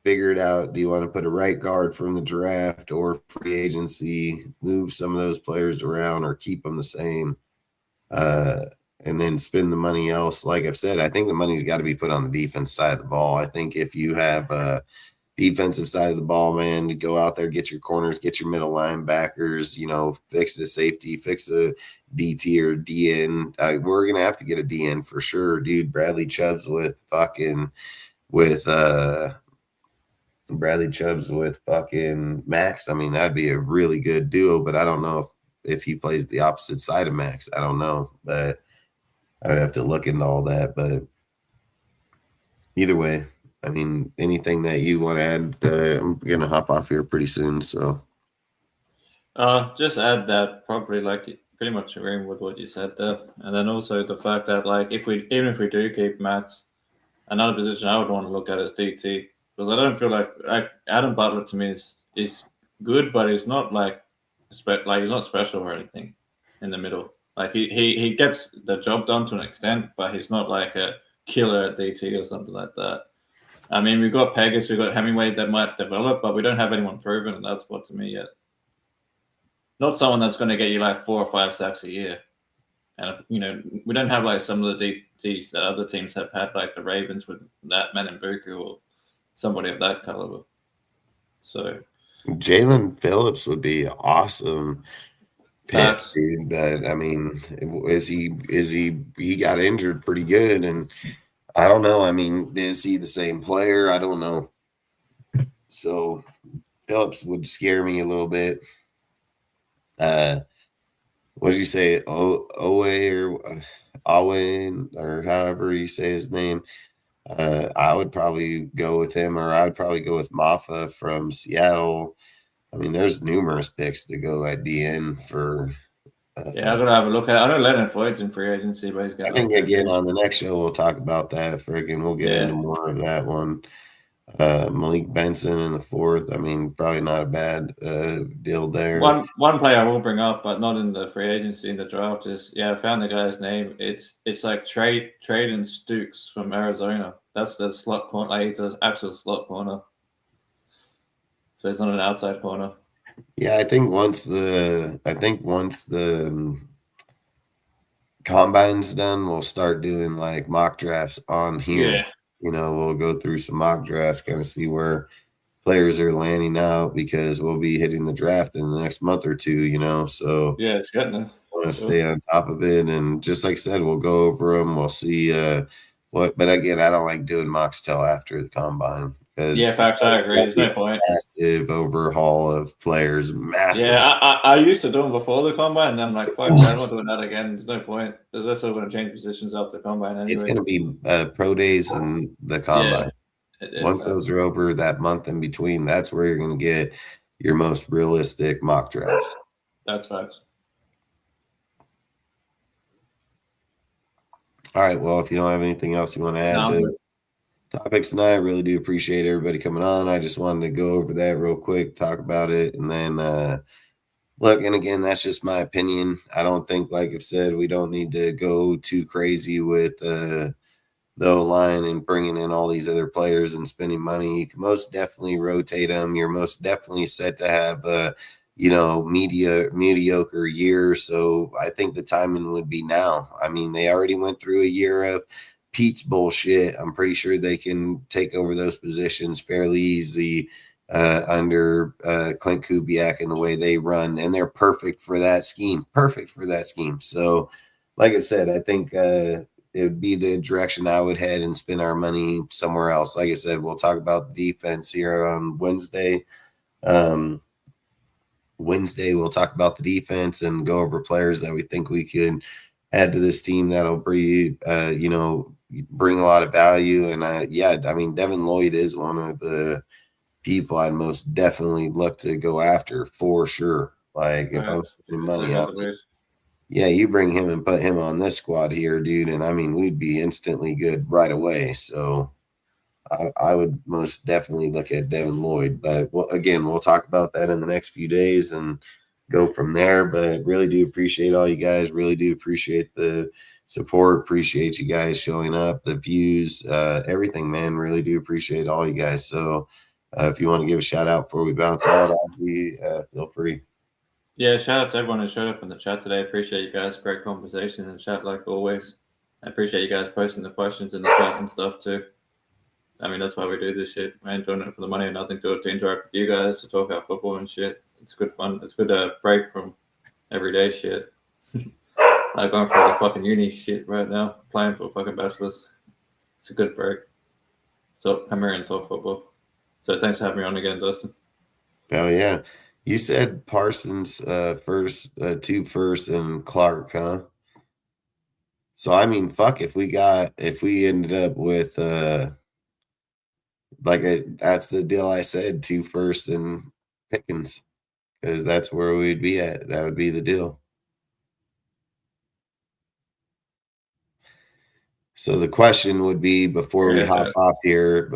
figure it out. Do you want to put a right guard from the draft or free agency, move some of those players around or keep them the same, and then spend the money else? Like I've said, I think the money's got to be put on the defense side of the ball. I think if you have a defensive side of the ball, man, to go out there, get your corners, get your middle linebackers, fix the safety, fix the DT or DN. We're going to have to get a DN for sure, dude. Bradley Chubbs with Max. I mean, that'd be a really good duo, but I don't know if he plays the opposite side of Max. I don't know, but I would have to look into all that. But either way, I mean, anything that you want to add, I'm going to hop off here pretty soon. So just add that probably pretty much agreeing with what you said there. And then also the fact that even if we do keep Max, another position I would want to look at is DT, because I don't feel like Adam Butler to me is good, but he's not he's not special or anything in the middle. He gets the job done to an extent, but he's not like a killer at DT or something like that. I mean, we've got Pegas, we've got Hemingway that might develop, but we don't have anyone proven, and that's what to me yet. Not someone that's going to get you 4 or 5 sacks a year. And, we don't have some of the DTs that other teams have had, like the Ravens with that Manambuku or somebody of that caliber. So Jalen Phillips would be awesome pick, dude. But I mean, he got injured pretty good, and I don't know. I mean, is he the same player? I don't know. So Phillips would scare me a little bit. What did you say? Owe or Owen or however you say his name. I would probably go with him, or I would probably go with Maffa from Seattle. I mean, there's numerous picks to go at DN for. Yeah, I'm gonna have a look at it. I know Leonard Floyd's in free agency, but he's got. I think again on the next show we'll talk about that. We'll get into more of that one. Malik Benson in the fourth. I mean, probably not a bad deal there. One player I will bring up, but not in the free agency in the draft is I found the guy's name. It's like Traden Stukes from Arizona. That's the slot corner. Like it's an actual slot corner. So it's not an outside corner. Yeah, I think once the combine's done, we'll start doing like mock drafts on here. Yeah. We'll go through some mock drafts, kind of see where players are landing out, because we'll be hitting the draft in the next month or two, so it's getting there. I want to stay on top of it. And just like I said, we'll go over them. We'll see but again, I don't like doing mocks till after the combine. Facts, I agree. There's no point. Massive overhaul of players. Massive. Yeah, I used to do them before the combine, and I'm like, fuck, I'm not doing that again. There's no point. They're still going to change positions after the combine anyway. It's going to be pro days and the combine. Once those are over, that month in between, that's where you're going to get your most realistic mock drafts. That's facts. All right. Well, if you don't have anything else you want to add to topics tonight, I really do appreciate everybody coming on. I just wanted to go over that real quick, talk about it, and then look. And again, that's just my opinion. I don't think, like I've said, we don't need to go too crazy with the O-line and bringing in all these other players and spending money. You can most definitely rotate them. You're most definitely set to have mediocre year. So I think the timing would be now. I mean, they already went through a year of Pete's bullshit. I'm pretty sure they can take over those positions fairly easy under Klint Kubiak and the way they run, and they're perfect for that scheme. So, like I said, I think it would be the direction I would head and spend our money somewhere else. Like I said, we'll talk about the defense here on Wednesday. We'll talk about the defense and go over players that we think we could add to this team that'll bring a lot of value. And I mean, Devin Lloyd is one of the people I'd most definitely look to go after for sure. Like if I'm spending money on it, you bring him and put him on this squad here, dude, and I mean, we'd be instantly good right away. So I would most definitely look at Devin Lloyd. But we'll talk about that in the next few days and go from there. But really do appreciate all you guys. Really do appreciate the support. Appreciate you guys showing up, the views, everything, man. Really do appreciate all you guys. So if you want to give a shout out before we bounce out, Ozzy, feel free. Yeah, shout out to everyone who showed up in the chat today. Appreciate you guys. Great conversation in the chat, like always. I appreciate you guys posting the questions in the chat and stuff too. I mean, that's why we do this shit. I ain't doing it for the money or nothing. Do it to interact with you guys, to talk about football and shit. It's good fun. It's good to break from everyday shit. Like going for the fucking uni shit right now, playing for fucking bachelors. It's a good break. So come here and talk football. So thanks for having me on again, Dustin. Oh yeah. You said Parsons first, 2 first, and Clark, huh? So I mean, fuck, if we ended up with that's the deal I said, 2 first and Pickens, because that's where we'd be at. That would be the deal. So the question would be before we hop off here,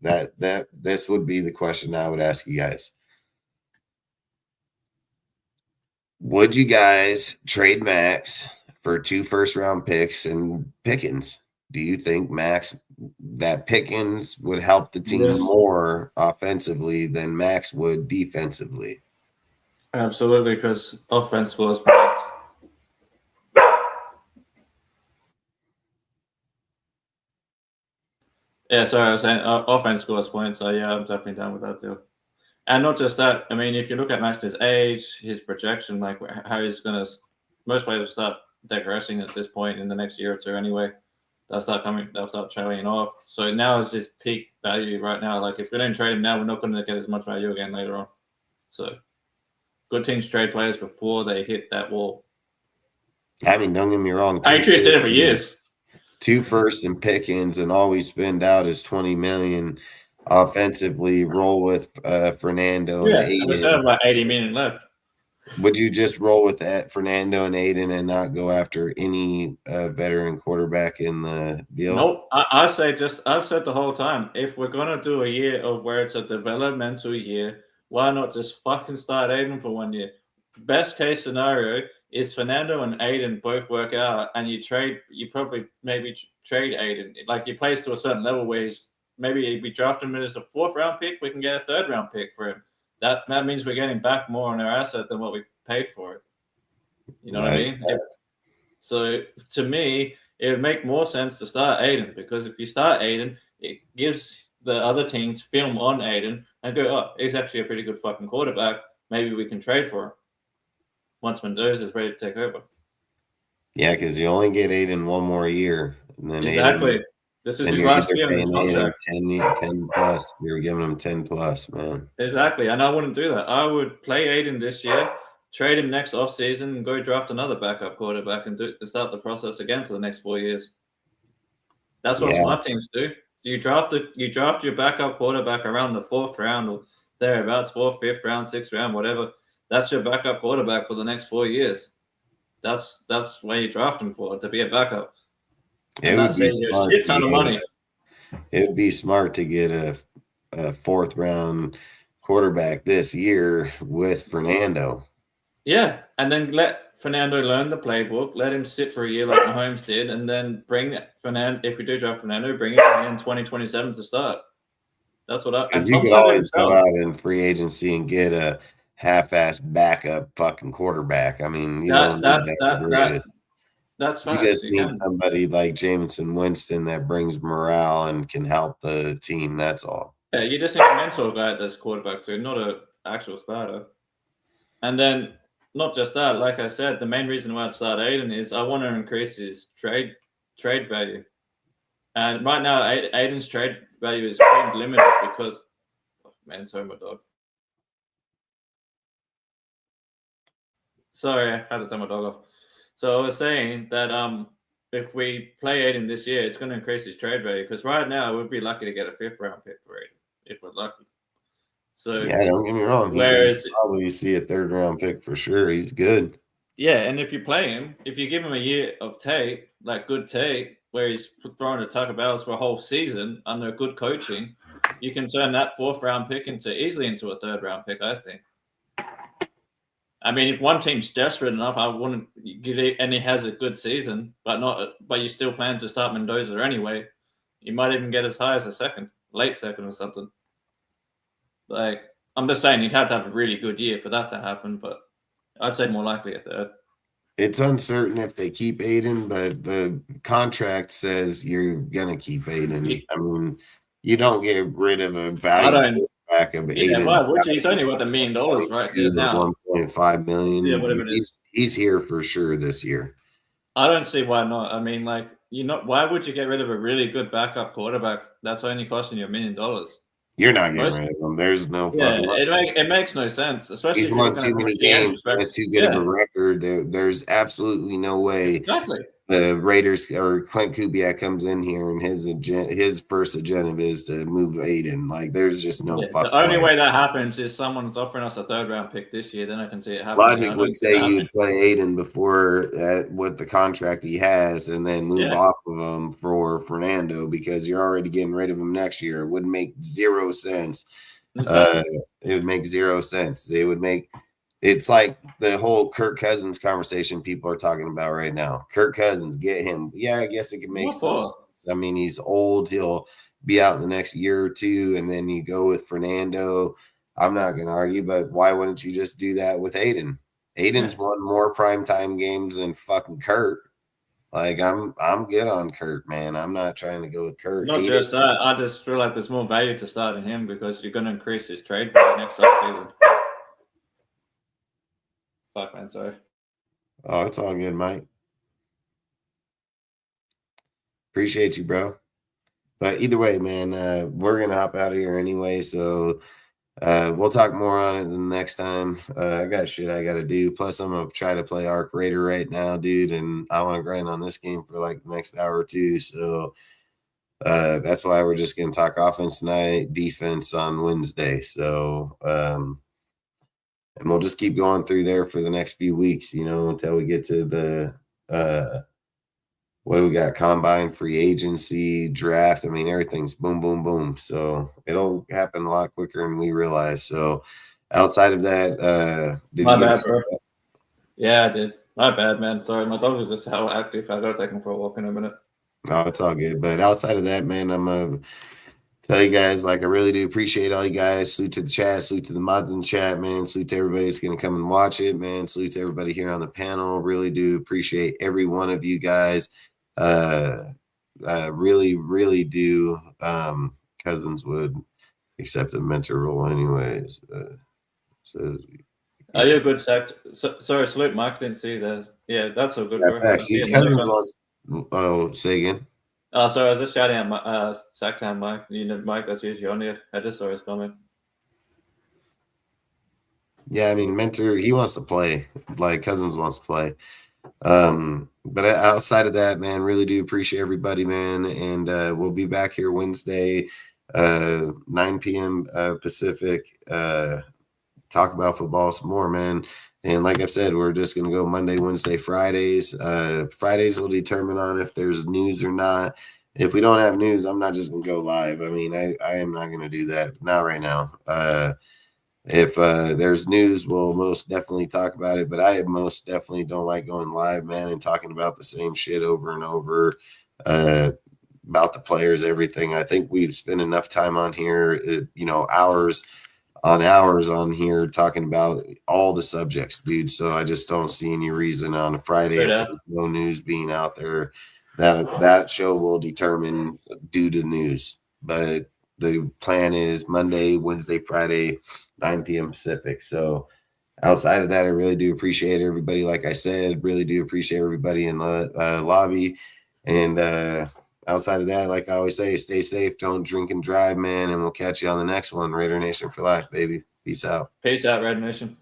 that this would be the question I would ask you guys. Would you guys trade Max for 2 first-round picks and Pickens? Do you think that Pickens would help the team more offensively than Max would defensively? Absolutely, because offense was points. Yeah, sorry, I was saying offense scores points. So yeah, I'm definitely down with that too. And not just that. I mean, if you look at Max's age, his projection, like how he's going to, most players start digressing at this point in the next year or two anyway. They'll start trailing off. So now is his peak value right now. Like if we don't trade him now, we're not going to get as much value again later on. So good teams trade players before they hit that wall. I mean, don't get me wrong. Patriots did it for years. 2 firsts and Pickens, and all we spend out is $20 million offensively. Roll with Fernando and Aiden. And we still have about $80 million left. Would you just roll with that Fernando and Aiden and not go after any veteran quarterback in the deal? Nope. I've said the whole time, if we're gonna do a year of where it's a developmental year, why not just fucking start Aiden for 1 year? Best case scenario is Fernando and Aiden both work out, and you probably maybe trade Aiden. Like he plays to a certain level where maybe we draft him as a 4th round pick, we can get a 3rd round pick for him. That means we're getting back more on our asset than what we paid for it. You know what I mean? So to me, it would make more sense to start Aiden, because if you start Aiden, it gives the other teams film on Aiden and go, oh, he's actually a pretty good fucking quarterback. Maybe we can trade for him once Mendoza is ready to take over. Yeah, because you only get Aiden 1 more year. And then exactly. Aiden, this is his last year in his contract. contract. 10 plus. You're giving him 10 plus, man. Exactly. And I wouldn't do that. I would play Aiden this year, trade him next offseason, and go draft another backup quarterback and start the process again for the next 4 years. That's what smart teams do. You draft your backup quarterback around the 4th round or thereabouts, 4th, 5th round, 6th round, whatever. That's your backup quarterback for the next 4 years. That's where you draft him for, to be a backup. It would be smart. A shit ton of money. It would be smart to get a 4th round quarterback this year with Fernando. Yeah, and then let Fernando learn the playbook, let him sit for a year like Mahomes did, and then bring Fernando, if we do draft Fernando, bring him in 2027 to start. That's what Because you could always go out in free agency and get a half-ass backup fucking quarterback. I mean, that's fine. You just need somebody like Jameson Winston that brings morale and can help the team. That's all. Yeah, you just need a mentor guy that's quarterback too, not an actual starter. And then not just that, like I said, the main reason why I'd start Aiden is I want to increase his trade value. And right now, Aiden's trade value is pretty limited because, sorry, my dog. Sorry, I had to turn my dog off. So I was saying that if we play Aiden this year, it's going to increase his trade value, because right now we'd be lucky to get a 5th round pick for Aiden if we're lucky. So yeah, don't get me wrong. Whereas probably see a 3rd round pick for sure. He's good. Yeah, and if you play him, if you give him a year of tape, like good tape, where he's throwing a Taco Bells for a whole season under good coaching, you can turn that 4th round pick easily into a 3rd round pick, I think. I mean, if one team's desperate enough, I wouldn't give it, and he has a good season, but you still plan to start Mendoza anyway. You might even get as high as a late second or something. Like, I'm just saying, you'd have to have a really good year for that to happen, but I'd say more likely a 3rd. It's uncertain if they keep Aiden, but the contract says you're gonna keep Aiden. I mean, you don't get rid of a value back of Aiden. Why would you? He's only worth $1 million right now. $1.5 million. Yeah, whatever it is. He's here for sure this year. I don't see why not. I mean, like, why would you get rid of a really good backup quarterback that's only costing you $1 million? You're not getting rid of him. There's no fucking it makes no sense, especially he's won too many games. Has too good of a record. There's absolutely no way the Raiders or Klint Kubiak comes in here and his first agenda is to move Aiden. Like, there's just no fucking the only way that happens is someone's offering us a 3rd round pick this year. Then I can see it happen. Logic would say you'd play Aiden before with the contract he has, and then move off of him for Fernando, because you're already getting rid of him next year. It would make 0 sense. It would make 0 sense. It's like the whole Kirk Cousins conversation people are talking about right now. Kirk Cousins, get him. Yeah, I guess it can make sense. I mean, he's old. He'll be out in the next year or two, and then you go with Fernando. I'm not going to argue, but why wouldn't you just do that with Aiden? Aiden's won more primetime games than fucking Kurt. Like, I'm good on Kurt, man. I'm not trying to go with Kurt. Not just that. I just feel like there's more value to starting him, because you're going to increase his trade value next offseason. Fuck, man, sorry. Oh, it's all good, Mike. Appreciate you, bro. But either way, man, we're gonna hop out of here anyway. So we'll talk more on it the next time. I got shit I got to do. Plus, I'm gonna try to play Arc Raider right now, dude, and I want to grind on this game for like the next hour or two. So that's why we're just gonna talk offense tonight, defense on Wednesday. So and we'll just keep going through there for the next few weeks, you know, until we get to the what do we got? Combine, free agency, draft. I mean, everything's boom, boom, boom. So it'll happen a lot quicker than we realize. So outside of that, did My you bad, get bro. Yeah, I did. My bad, man. Sorry, my dog was just how active. I gotta take him for a walk in a minute. No, it's all good. But outside of that, man, I'm gonna tell you guys, like, I really do appreciate all you guys. Salute to the chat, salute to the mods in the chat, man. Salute to everybody that's gonna come and watch it, man. Salute to everybody here on the panel. Really do appreciate every one of you guys. Really, really do. Cousins would accept a mentor role anyways. So Are you a good sack? Sorry, salute Mike. Didn't see that. Yeah, that's so good. yeah, facts. See, Cousins was. Oh, say again. Oh, sorry, I was just shouting at sack time, Mike. You know, Mike, that's usually on you. I just saw his comment. Yeah, I mean, mentor. He wants to play. Like Cousins wants to play. But outside of that, man, really do appreciate everybody, man. And we'll be back here Wednesday, 9 p.m. Pacific. Talk about football some more, man. And like I said, we're just gonna go Monday, Wednesday, Fridays. Fridays will determine on if there's news or not. If we don't have news, I'm not just gonna go live. I mean, I am not gonna do that. Not right now. If there's news, we'll most definitely talk about it. But I most definitely don't like going live, man, and talking about the same shit over and over about the players, everything. I think we've spent enough time on here, hours on here talking about all the subjects, dude. So I just don't see any reason on a Friday, if there's no news being out there, that show will determine due to news. But the plan is Monday, Wednesday, Friday, 9 p.m. Pacific. So outside of that, I really do appreciate everybody. Like I said, really do appreciate everybody in the lobby. And outside of that, like I always say, stay safe, don't drink and drive, man. And we'll catch you on the next one. Raider Nation for life, baby. Peace out. Peace out, Raider Nation.